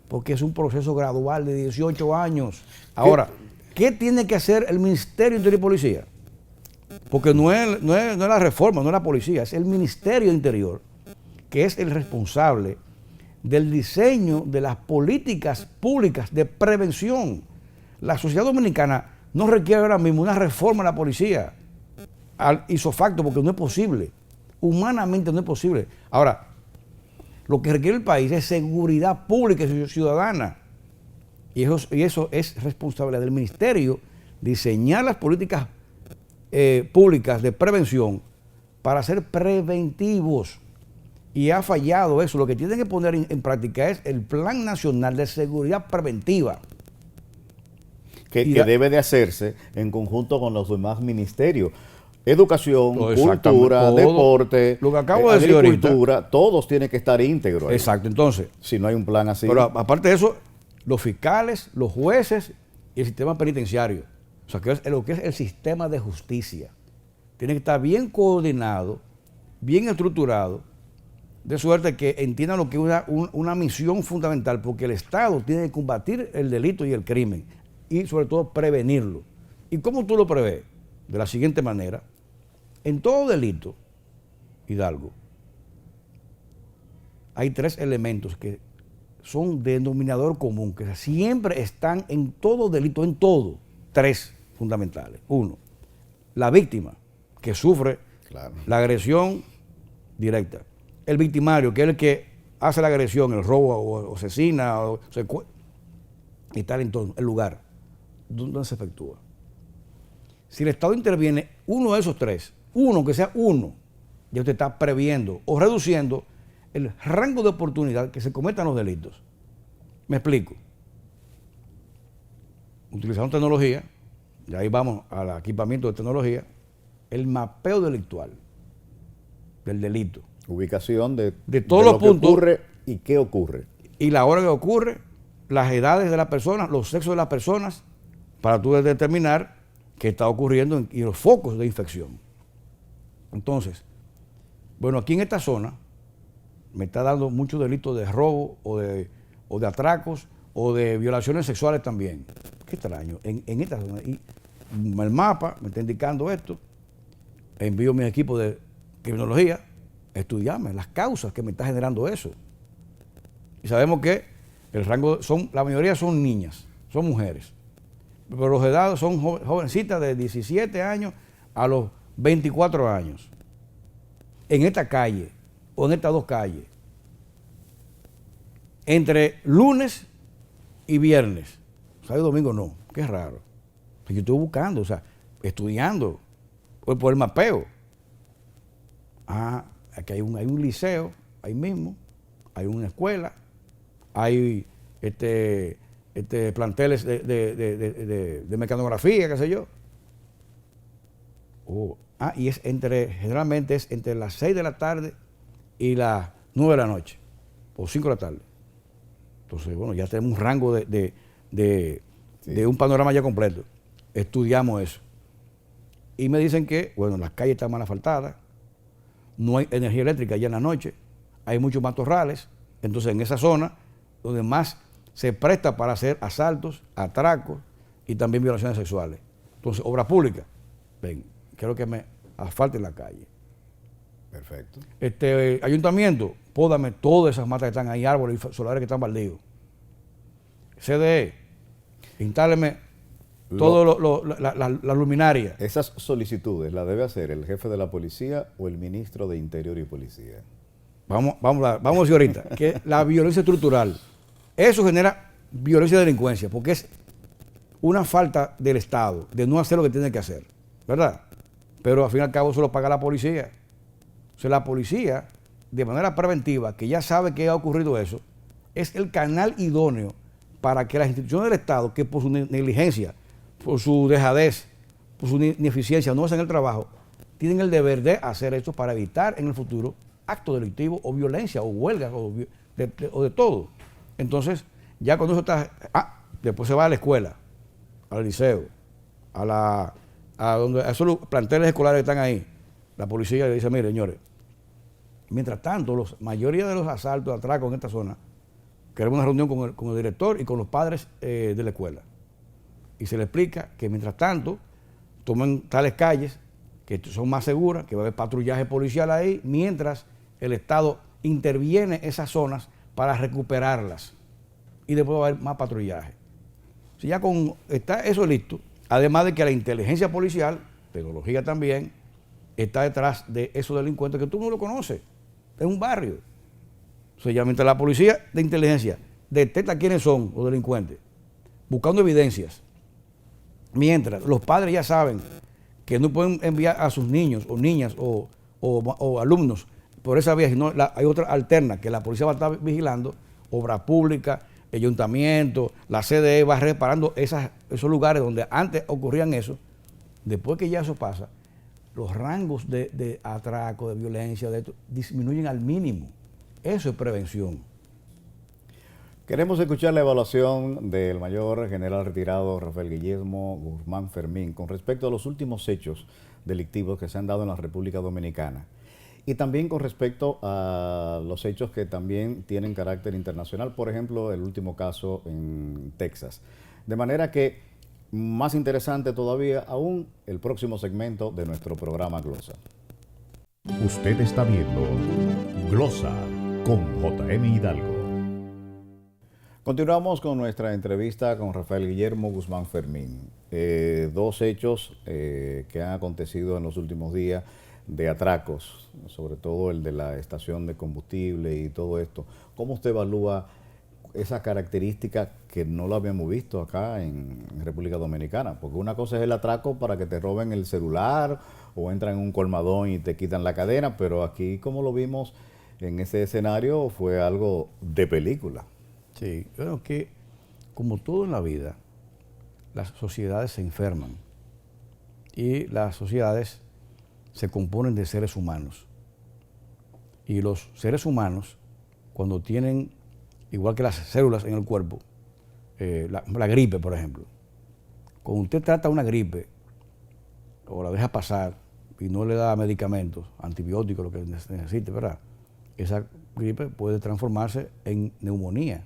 porque es un proceso gradual de 18 años. Ahora, ¿qué tiene que hacer el Ministerio de Interior y Policía? Porque no es la reforma, no es la policía, es el Ministerio de Interior, que es el responsable del diseño de las políticas públicas de prevención. La sociedad dominicana no requiere ahora mismo una reforma de la policía al isofacto, porque no es posible. Humanamente no es posible. Ahora, lo que requiere el país es seguridad pública y ciudadana. Y eso es responsabilidad del Ministerio, diseñar las políticas públicas de prevención para ser preventivos. Y ha fallado eso. Lo que tienen que poner en práctica es el Plan Nacional de Seguridad Preventiva. Que debe de hacerse en conjunto con los demás ministerios. Educación, cultura, deporte, lo que acabo de decir agricultura, ahorita, todos tienen que estar íntegros. Exacto, entonces. Si no hay un plan así. Pero aparte de eso, los fiscales, los jueces y el sistema penitenciario. O sea, que es lo que es el sistema de justicia. Tiene que estar bien coordinado, bien estructurado, de suerte que entiendan lo que es una misión fundamental, porque el Estado tiene que combatir el delito y el crimen, y sobre todo prevenirlo. ¿Y cómo tú lo prevés? De la siguiente manera: en todo delito, Hidalgo, hay 3 elementos que son denominador común, que siempre están en todo delito, en todo. 3 fundamentales. 1, la víctima, que sufre la agresión directa. El victimario, que es el que hace la agresión, el robo o asesina, y tal entorno, el lugar donde se efectúa. Si el Estado interviene uno de esos 3, que sea uno, ya usted está previendo o reduciendo el rango de oportunidad que se cometan los delitos. Me explico. Utilizando tecnología, y ahí vamos al equipamiento de tecnología, el mapeo delictual del delito. Ubicación de todos los puntos. Que ocurre y qué ocurre. Y la hora que ocurre, las edades de las personas, los sexos de las personas, para tú determinar qué está ocurriendo y los focos de infección. Entonces, bueno, aquí en esta zona me está dando muchos delitos de robo o de atracos o de violaciones sexuales también. Qué extraño. En esta zona. Y el mapa me está indicando esto. Envío mis equipos de criminología a estudiarme las causas que me está generando eso. Y sabemos que el rango la mayoría son niñas, son mujeres. Pero los edades son jovencitas de 17 años a los 24 años. En esta calle, o en estas 2 calles, entre lunes y viernes, sábado y domingo no, qué raro. Yo estoy buscando, o sea, estudiando por el mapeo. Aquí hay un liceo, ahí mismo, hay una escuela, hay planteles de mecanografía, qué sé yo. Y generalmente es entre las 6 de la tarde y las 9 de la noche, o 5 de la tarde. Entonces, bueno, ya tenemos un rango de un panorama ya completo. Estudiamos eso. Y me dicen que, bueno, las calles están mal asfaltadas, no hay energía eléctrica ya en la noche, hay muchos matorrales, entonces en esa zona donde más se presta para hacer asaltos, atracos y también violaciones sexuales. Entonces, obra pública, ven, quiero que me asfalten la calle. Perfecto. Ayuntamiento, pódame todas esas matas que están ahí, árboles y solares que están baldíos. CDE, instáleme la luminaria. Esas solicitudes las debe hacer el jefe de la policía o el ministro de Interior y Policía. Vamos a decir ahorita que la violencia estructural, eso genera violencia y delincuencia, porque es una falta del Estado de no hacer lo que tiene que hacer, ¿verdad? pero al fin y al cabo eso lo paga la policía. O sea, la policía, de manera preventiva, que ya sabe que ha ocurrido eso, es el canal idóneo para que las instituciones del Estado, que por su negligencia, por su dejadez, por su ineficiencia, no hacen el trabajo, tienen el deber de hacer esto para evitar en el futuro actos delictivos o violencia o huelgas o de todo. Entonces, ya cuando eso está, después se va a la escuela, al liceo, a esos planteles escolares que están ahí. La policía le dice, mire, señores, mientras tanto, la mayoría de los asaltos, atracos en esta zona, queremos una reunión con el director y con los padres de la escuela. Y se le explica que mientras tanto, tomen tales calles que son más seguras, que va a haber patrullaje policial ahí, mientras el Estado interviene en esas zonas para recuperarlas. Y después va a haber más patrullaje. Si ya está eso listo, además de que la inteligencia policial, tecnología también, está detrás de esos delincuentes que tú no lo conoces. Es un barrio. O sea, ya mientras la policía de inteligencia detecta quiénes son los delincuentes, buscando evidencias, mientras los padres ya saben que no pueden enviar a sus niños o niñas o alumnos por esa vía, sino hay otra alterna que la policía va a estar vigilando, obra pública, ayuntamiento, la CDE va reparando esos lugares donde antes ocurrían eso. Después que ya eso pasa, los rangos de atraco, de violencia, de esto, disminuyen al mínimo. Eso es prevención. Queremos escuchar la evaluación del mayor general retirado Rafael Guillermo Guzmán Fermín con respecto a los últimos hechos delictivos que se han dado en la República Dominicana y también con respecto a los hechos que también tienen carácter internacional, por ejemplo, el último caso en Texas. De manera que, más interesante todavía aún, el próximo segmento de nuestro programa Glosa. Usted está viendo Glosa con JM Hidalgo. Continuamos con nuestra entrevista con Rafael Guillermo Guzmán Fermín. Dos hechos que han acontecido en los últimos días de atracos, sobre todo el de la estación de combustible y todo esto. ¿Cómo usted evalúa esas características que no lo habíamos visto acá en República Dominicana? Porque una cosa es el atraco para que te roben el celular o entran en un colmadón y te quitan la cadena, pero aquí, como lo vimos en ese escenario, fue algo de película. Sí, yo creo que, como todo en la vida, las sociedades se enferman y las sociedades se componen de seres humanos. Y los seres humanos, cuando tienen, igual que las células en el cuerpo, la gripe, por ejemplo, cuando usted trata una gripe o la deja pasar y no le da medicamentos, antibióticos, lo que necesite, ¿verdad? Esa gripe puede transformarse en neumonía,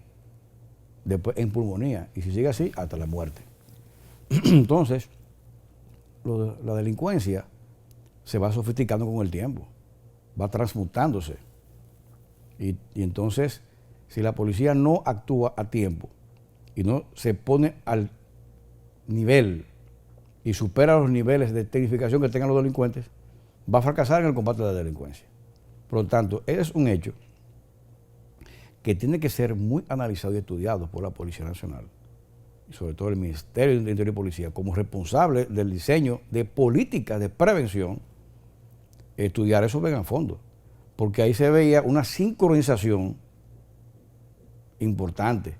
después en pulmonía, y si sigue así, hasta la muerte. Entonces, la delincuencia se va sofisticando con el tiempo, va transmutándose. Y entonces, si la policía no actúa a tiempo y no se pone al nivel y supera los niveles de tecnificación que tengan los delincuentes, va a fracasar en el combate de la delincuencia. Por lo tanto, es un hecho que tiene que ser muy analizado y estudiado por la Policía Nacional, y sobre todo el Ministerio de Interior y Policía, como responsable del diseño de políticas de prevención, estudiar eso bien a fondo, porque ahí se veía una sincronización importante,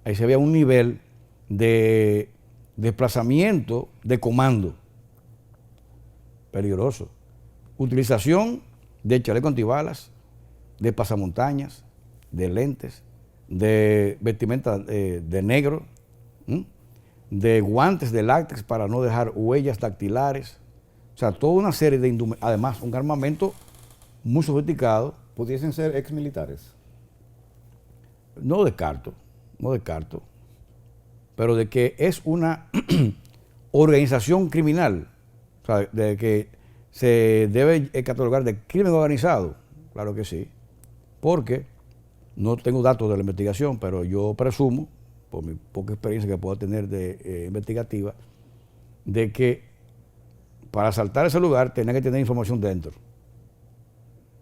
ahí se veía un nivel de desplazamiento de comando peligroso, utilización de chaleco antibalas, de pasamontañas, de lentes, de vestimenta de negro, de guantes de látex para no dejar huellas dactilares, o sea, toda una serie de además un armamento muy sofisticado. ¿Pudiesen ser exmilitares? No descarto, pero de que es una organización criminal, o sea, de que se debe catalogar de crimen organizado, claro que sí, porque no tengo datos de la investigación, pero yo presumo, por mi poca experiencia que pueda tener de investigativa, de que para asaltar ese lugar tenía que tener información dentro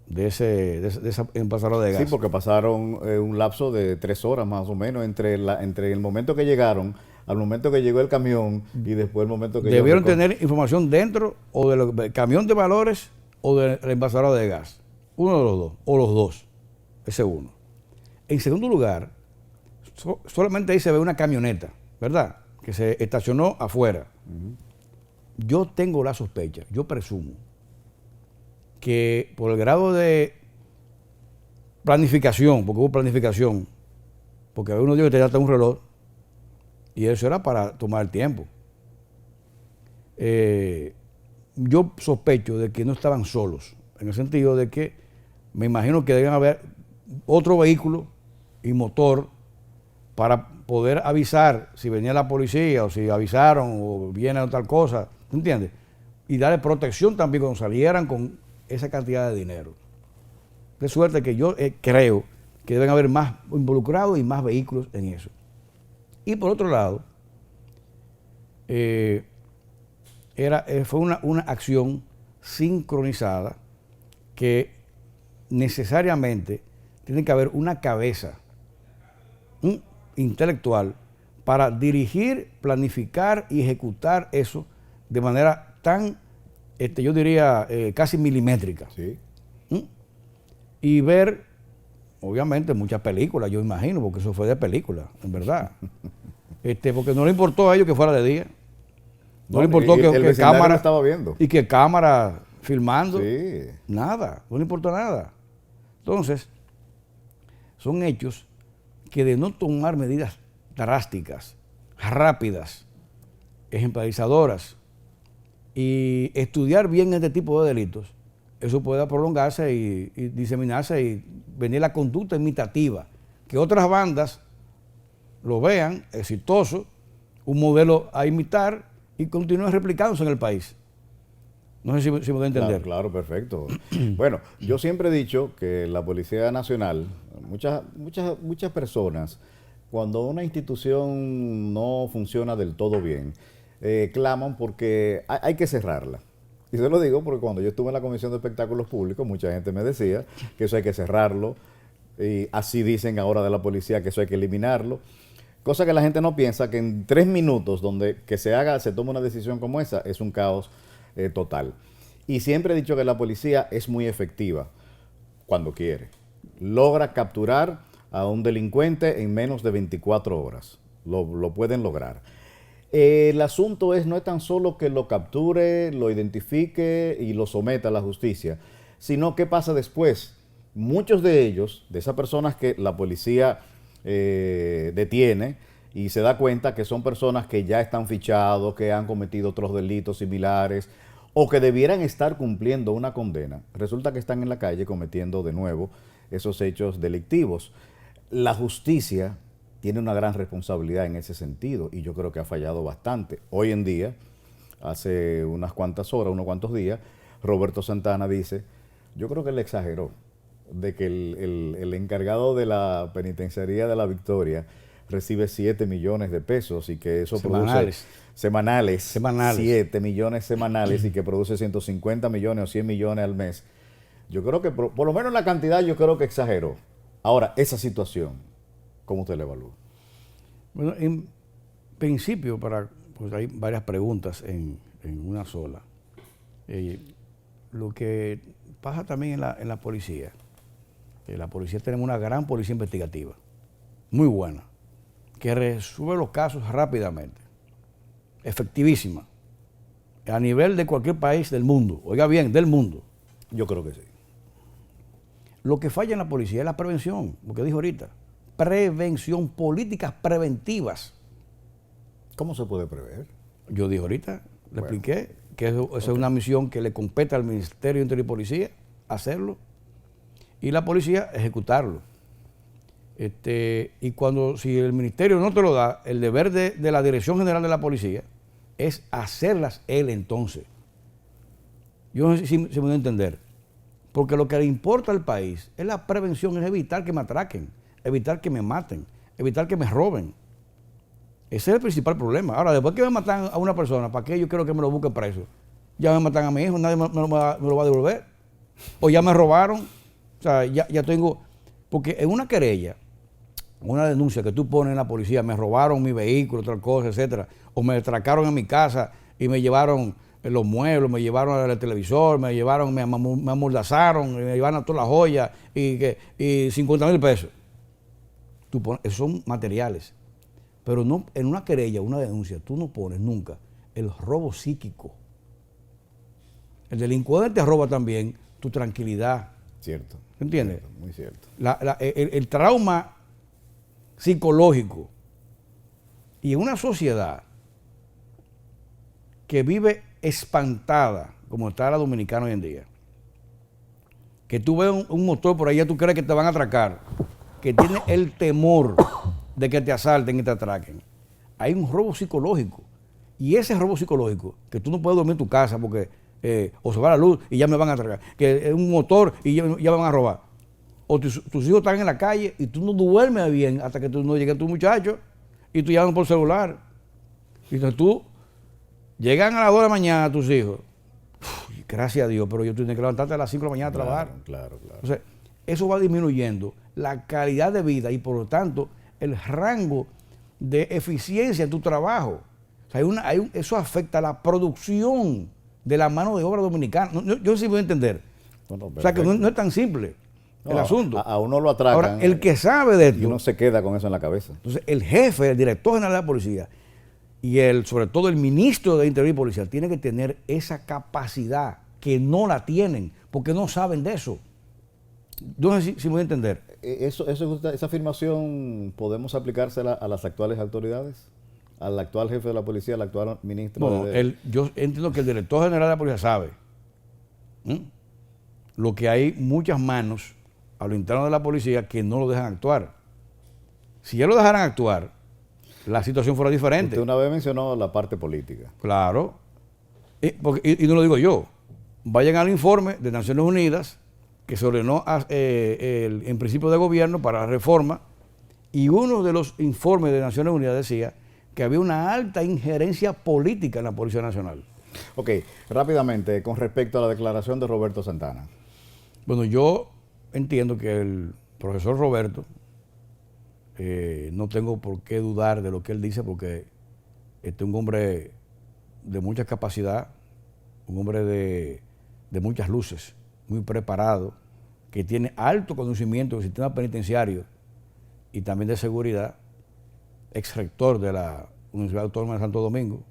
de esa envasadora de gas. Sí, porque pasaron un lapso de 3 horas más o menos entre el momento que llegaron al momento que llegó el camión y después el momento que debieron tener información dentro o del camión de valores o de la envasadora de gas. Uno de los dos, o los dos. Ese uno. En segundo lugar, solamente ahí se ve una camioneta, ¿verdad? Que se estacionó afuera. Yo tengo la sospecha, yo presumo, que por el grado de planificación, porque hubo planificación, porque uno dijo que tenía hasta un reloj, y eso era para tomar el tiempo. Yo sospecho de que no estaban solos, en el sentido de que me imagino que deben haber otro vehículo y motor para poder avisar si venía la policía o si avisaron o viene tal cosa, ¿entiendes? Y darle protección también cuando salieran con esa cantidad de dinero. De suerte que yo creo que deben haber más involucrados y más vehículos en eso. Y por otro lado, fue una acción sincronizada que necesariamente tiene que haber una cabeza intelectual para dirigir, planificar y ejecutar eso de manera tan, yo diría, casi milimétrica. Sí. Y ver, obviamente, muchas películas, yo imagino, porque eso fue de película, en verdad. Porque no le importó a ellos que fuera de día. No le importó que cámara estaba viendo. Y que cámara filmando. Sí. Nada, no le importó nada. Entonces, son hechos que de no tomar medidas drásticas, rápidas, ejemplarizadoras y estudiar bien este tipo de delitos, eso pueda prolongarse y diseminarse y venir la conducta imitativa, que otras bandas lo vean exitoso, un modelo a imitar y continúen replicándose en el país. No sé si me voy a entender. Claro, perfecto. Bueno, yo siempre he dicho que la Policía Nacional, muchas personas, cuando una institución no funciona del todo bien, claman porque hay que cerrarla. Y se lo digo porque cuando yo estuve en la Comisión de Espectáculos Públicos, mucha gente me decía que eso hay que cerrarlo, y así dicen ahora de la policía que eso hay que eliminarlo. Cosa que la gente no piensa que en 3 minutos donde que se tome una decisión como esa, es un caos total. Y siempre he dicho que la policía es muy efectiva cuando quiere. Logra capturar a un delincuente en menos de 24 horas. Lo pueden lograr. El asunto no es tan solo que lo capture, lo identifique y lo someta a la justicia, sino qué pasa después. Muchos de ellos, de esas personas que la policía detiene y se da cuenta que son personas que ya están fichados, que han cometido otros delitos similares o que debieran estar cumpliendo una condena, resulta que están en la calle cometiendo de nuevo esos hechos delictivos. La justicia tiene una gran responsabilidad en ese sentido y yo creo que ha fallado bastante. Hoy en día, hace unas cuantas horas, unos cuantos días, Roberto Santana dice, yo creo que él exageró, de que el encargado de la penitenciaría de La Victoria recibe 7 millones de pesos y que eso produce semanales 7 millones semanales y que produce 150 millones o 100 millones al mes. Yo creo que por lo menos la cantidad yo creo que exageró. Ahora, esa situación, ¿cómo usted la evalúa? Bueno, en principio, pues hay varias preguntas en una sola. Lo que pasa también en la policía, la policía tenemos una gran policía investigativa, muy buena, que resuelve los casos rápidamente, efectivísima, a nivel de cualquier país del mundo, oiga bien, del mundo. Yo creo que sí. Lo que falla en la policía es la prevención, lo que dijo ahorita, prevención, políticas preventivas. ¿Cómo se puede prever? Yo dije ahorita, le expliqué que esa es una misión que le compete al Ministerio de Interior y Policía, hacerlo, y la policía ejecutarlo. Y si el ministerio no te lo da, el deber de la Dirección General de la Policía es hacerlas él entonces. Yo no sé si me voy a entender. Porque lo que le importa al país es la prevención, es evitar que me atraquen, evitar que me maten, evitar que me roben. Ese es el principal problema. Ahora, después que me matan a una persona, ¿para qué yo quiero que me lo busquen preso? Ya me matan a mi hijo, nadie me lo va a devolver. O ya me robaron. O sea, ya tengo... Porque en una querella, una denuncia que tú pones en la policía, me robaron mi vehículo, otra cosa, etcétera, o me atracaron en mi casa y me llevaron los muebles, me llevaron el televisor, me amordazaron, me llevaron todas las joyas y 50,000 pesos. Tú pones, esos son materiales. Pero no, en una querella, una denuncia, tú no pones nunca el robo psíquico. El delincuente te roba también tu tranquilidad. Cierto. ¿Entiendes? Cierto, muy cierto. El trauma psicológico. Y en una sociedad que vive espantada, como está la dominicana hoy en día, que tú ves un motor por allá, tú crees que te van a atracar, que tiene el temor de que te asalten y te atraquen. Hay un robo psicológico. Y ese robo psicológico, que tú no puedes dormir en tu casa porque o se va la luz y ya me van a atracar, que es un motor y ya me van a robar. O tus hijos están en la calle y tú no duermes bien hasta que tú no llegue tu muchacho y tú llamas por celular. Y entonces tú, llegan a las 2 de la mañana tus hijos, gracias a Dios, pero yo tengo que levantarte a las 5 de la mañana a trabajar. Claro. Entonces, eso va disminuyendo la calidad de vida y por lo tanto el rango de eficiencia en tu trabajo. O sea, eso afecta a la producción de la mano de obra dominicana. Yo sí voy a entender. O sea, que no es tan simple el asunto. A uno lo atracan. Ahora, el que sabe de esto, y uno se queda con eso en la cabeza. entonces el jefe, el director general de la policía y sobre todo el ministro de Interior y Policía tiene que tener esa capacidad que no la tienen porque no saben de eso. Yo no sé si me voy a entender. Esa afirmación, ¿podemos aplicársela a las actuales autoridades? ¿Al actual jefe de la policía, al actual ministro? No, yo entiendo que el director general de la policía sabe lo que hay muchas manos a lo interno de la policía que no lo dejan actuar. Si ya lo dejaran actuar, la situación fuera diferente. Usted una vez mencionó la parte política. Claro. Y no lo digo yo. Vayan al informe de Naciones Unidas que se ordenó en principio de gobierno para la reforma, y uno de los informes de Naciones Unidas decía que había una alta injerencia política en la Policía Nacional. Ok, rápidamente, con respecto a la declaración de Roberto Santana. Bueno, yo entiendo que el profesor Roberto, no tengo por qué dudar de lo que él dice, porque este es un hombre de mucha capacidad, un hombre de muchas luces, muy preparado, que tiene alto conocimiento del sistema penitenciario y también de seguridad, ex rector de la Universidad Autónoma de Santo Domingo,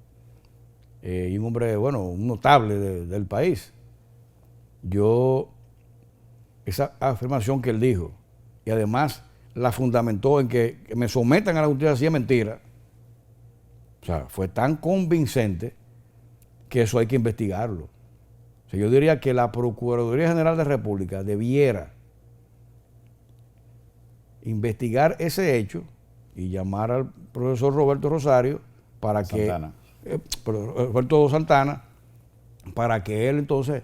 y un hombre, bueno, un notable del país. Esa afirmación que él dijo, y además la fundamentó en que me sometan a la justicia, así es mentira. O sea, fue tan convincente que eso hay que investigarlo. O sea, yo diría que la Procuraduría General de la República debiera investigar ese hecho y llamar al profesor Roberto Rosario para Santana. Roberto Santana, para que él entonces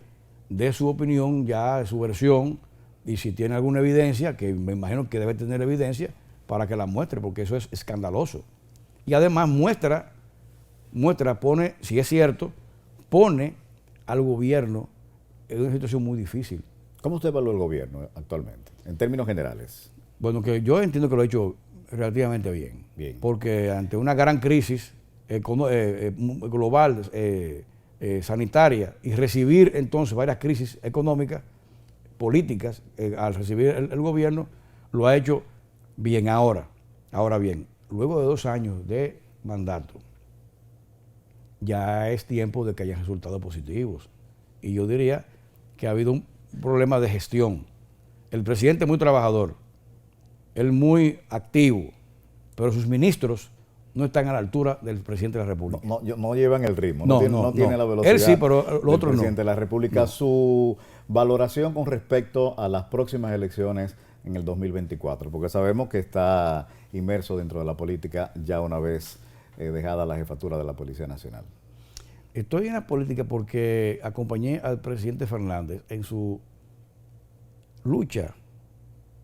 dé su opinión, ya su versión, y si tiene alguna evidencia, que me imagino que debe tener evidencia, para que la muestre, porque eso es escandaloso. Y además pone, si es cierto, pone al gobierno en una situación muy difícil. ¿Cómo usted evalúa el gobierno actualmente, en términos generales? Bueno, que yo entiendo que lo ha hecho relativamente bien. Porque ante una gran crisis global, sanitaria, y recibir entonces varias crisis económicas, políticas, al recibir el gobierno, lo ha hecho bien. Ahora bien, luego de 2 años de mandato, ya es tiempo de que haya resultados positivos. Y yo diría que ha habido un problema de gestión. El presidente es muy trabajador, él muy activo, pero sus ministros no están a la altura del presidente de la República. No llevan el ritmo, no tiene la velocidad. Él sí, pero lo otro no. El presidente de la República, su valoración con respecto a las próximas elecciones en el 2024, porque sabemos que está inmerso dentro de la política ya una vez dejada la jefatura de la Policía Nacional. Estoy en la política porque acompañé al presidente Fernández en su lucha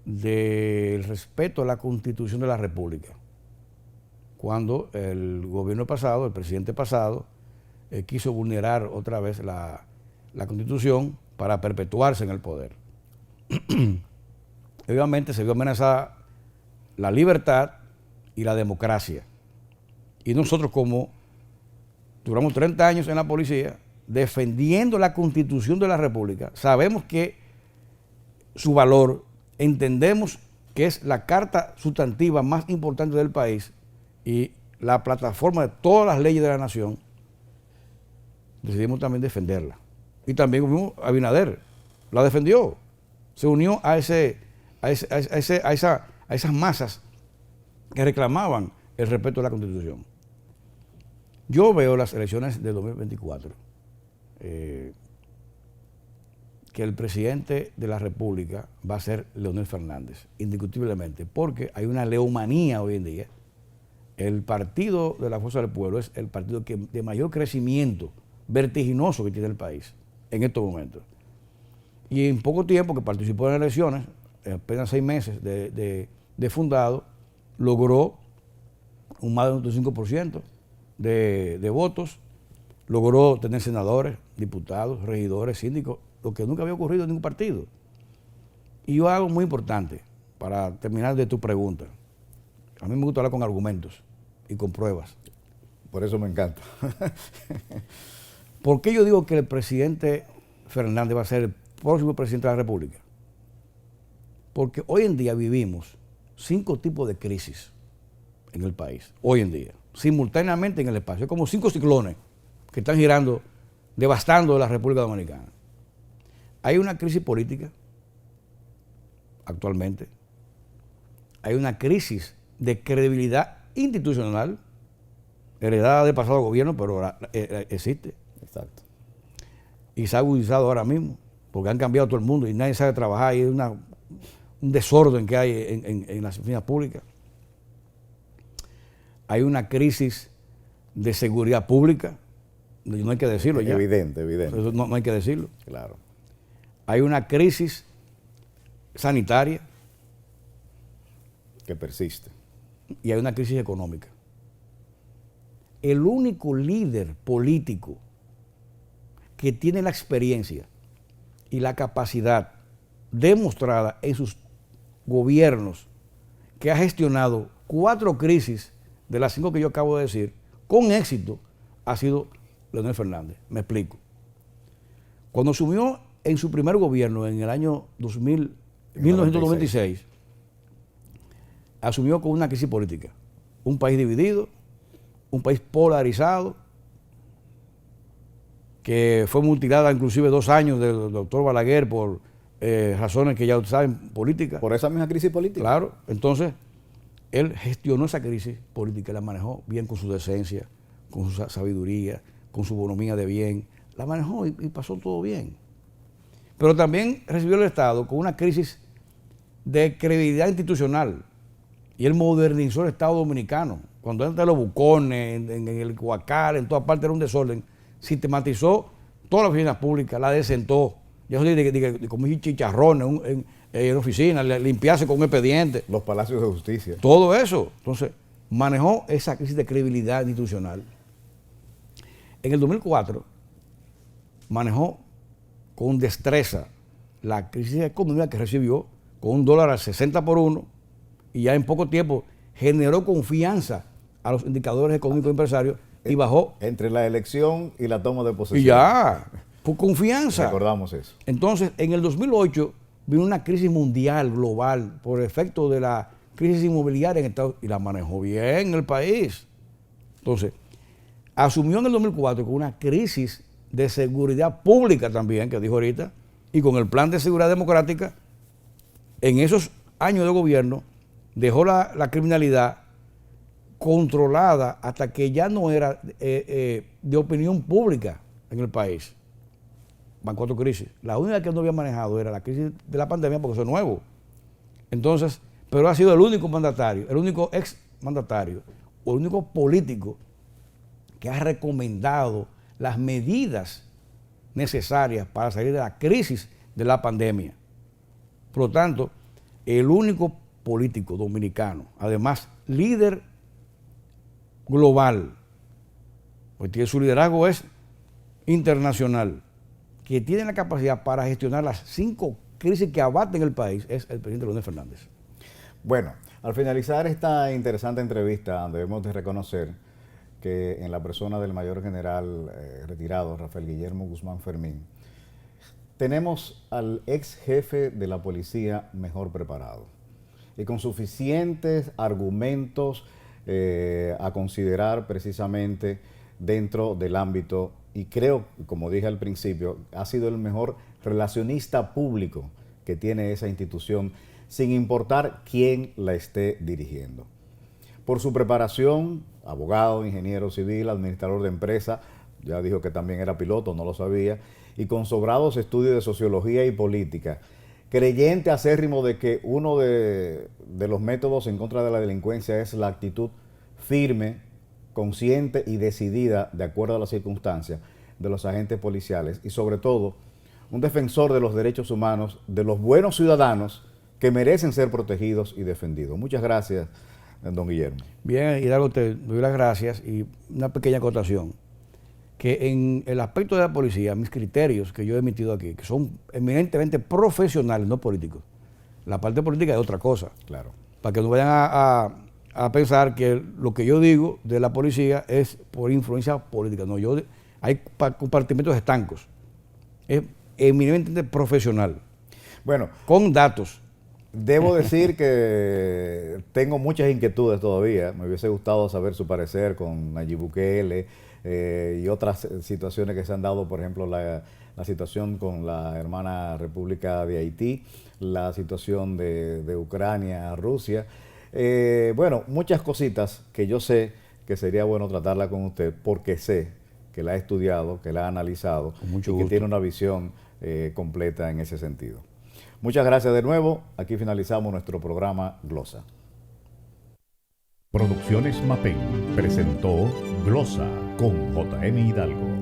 del respeto a la Constitución de la República, cuando el gobierno pasado, el presidente pasado, quiso vulnerar otra vez la Constitución para perpetuarse en el poder. Obviamente se vio amenazada la libertad y la democracia. Y nosotros, como duramos 30 años en la policía, defendiendo la Constitución de la República, sabemos que su valor, entendemos que es la carta sustantiva más importante del país y la plataforma de todas las leyes de la nación, decidimos también defenderla. Y también Abinader la defendió, se unió a esas masas que reclamaban el respeto a la Constitución. Yo veo las elecciones de 2024, que el presidente de la República va a ser Leonel Fernández, indiscutiblemente, porque hay una leomanía hoy en día. El partido de la Fuerza del Pueblo es el partido de mayor crecimiento vertiginoso que tiene el país en estos momentos. Y en poco tiempo que participó en las elecciones, apenas 6 meses de fundado, logró un más de un 25% de votos, logró tener senadores, diputados, regidores, síndicos, lo que nunca había ocurrido en ningún partido. Y yo hago muy importante, para terminar de tu pregunta, a mí me gusta hablar con argumentos y con pruebas. Por eso me encanta. ¿Por qué yo digo que el presidente Fernández va a ser el próximo presidente de la República? Porque hoy en día vivimos 5 tipos de crisis en el país, hoy en día, simultáneamente en el espacio. Es como 5 ciclones que están girando, devastando la República Dominicana. Hay una crisis política actualmente, hay una crisis de credibilidad institucional, heredada del pasado gobierno, pero existe. Exacto. Y se ha agudizado ahora mismo, porque han cambiado todo el mundo y nadie sabe trabajar y hay un desorden que hay en las oficinas públicas. Hay una crisis de seguridad pública, no hay que decirlo ya. Evidente. Eso no hay que decirlo. Claro. Hay una crisis sanitaria Que persiste. y hay una crisis económica. El único líder político que tiene la experiencia y la capacidad demostrada en sus gobiernos, que ha gestionado 4 crisis de las 5 que yo acabo de decir, con éxito, ha sido Leonel Fernández. Me explico. Cuando asumió en su primer gobierno en el año 1996, asumió con una crisis política. Un país dividido, un país polarizado, que fue mutilada inclusive 2 años del doctor Balaguer por razones que ya saben, políticas. Por esa misma crisis política. Claro, entonces él gestionó esa crisis política, la manejó bien con su decencia, con su sabiduría, con su bonomía de bien, la manejó y pasó todo bien. Pero también recibió el Estado con una crisis de credibilidad institucional y él modernizó el Estado dominicano. Cuando entra los bucones, en el Huacal, en todas partes era un desorden, sistematizó todas las oficinas públicas, la desentó. Yo de comer chicharrones en oficina, limpiarse con un expediente. Los palacios de justicia. Todo eso. Entonces, manejó esa crisis de credibilidad institucional. En el 2004, manejó con destreza la crisis económica que recibió con un dólar a 60 por 1 y ya en poco tiempo generó confianza a los indicadores económicos empresarios y bajó. Entre la elección y la toma de posesión. Y ya, por confianza. Recordamos eso. Entonces, en el 2008 vino una crisis mundial, global, por efecto de la crisis inmobiliaria en Estados Unidos, y la manejó bien el país. Entonces, asumió en el 2004 con una crisis de seguridad pública también, que dijo ahorita, y con el plan de seguridad democrática, en esos años de gobierno, dejó la criminalidad controlada hasta que ya no era de opinión pública en el país. Van 4 crisis. La única que no había manejado era la crisis de la pandemia, porque eso es nuevo. Entonces, pero ha sido el único mandatario, el único ex mandatario, o el único político que ha recomendado las medidas necesarias para salir de la crisis de la pandemia. Por lo tanto, el único político dominicano, además líder global, porque su liderazgo es internacional, que tiene la capacidad para gestionar las 5 crisis que abaten el país, es el presidente Leonel Fernández. Bueno, Al finalizar esta interesante entrevista, debemos de reconocer que en la persona del mayor general retirado, Rafael Guillermo Guzmán Fermín, tenemos al ex jefe de la policía mejor preparado y con suficientes argumentos a considerar precisamente dentro del ámbito, y creo, como dije al principio, ha sido el mejor relacionista público que tiene esa institución, sin importar quién la esté dirigiendo. Por su preparación, abogado, ingeniero civil, administrador de empresa, ya dijo que también era piloto, no lo sabía, y con sobrados estudios de sociología y política, creyente acérrimo de que uno de los métodos en contra de la delincuencia es la actitud firme, consciente y decidida, de acuerdo a las circunstancias, de los agentes policiales, y sobre todo, un defensor de los derechos humanos, de los buenos ciudadanos que merecen ser protegidos y defendidos. Muchas gracias, don Guillermo. Bien, Hidalgo, te doy las gracias y una pequeña acotación. Que en el aspecto de la policía, mis criterios que yo he emitido aquí, que son eminentemente profesionales, no políticos. La parte política es otra cosa. Claro. Para que no vayan a pensar que lo que yo digo de la policía es por influencia política. No, hay compartimentos estancos. Es eminentemente profesional. Bueno, con datos. Debo decir que tengo muchas inquietudes todavía. Me hubiese gustado saber su parecer con Nayib Bukele y otras situaciones que se han dado, por ejemplo, la situación con la hermana República de Haití, la situación de Ucrania, Rusia. Bueno, muchas cositas que yo sé que sería bueno tratarla con usted, porque sé que la ha estudiado, que la ha analizado y que tiene una visión completa en ese sentido. Muchas gracias de nuevo. Aquí finalizamos nuestro programa Glosa. Producciones Mapén presentó Glosa con J.M. Hidalgo.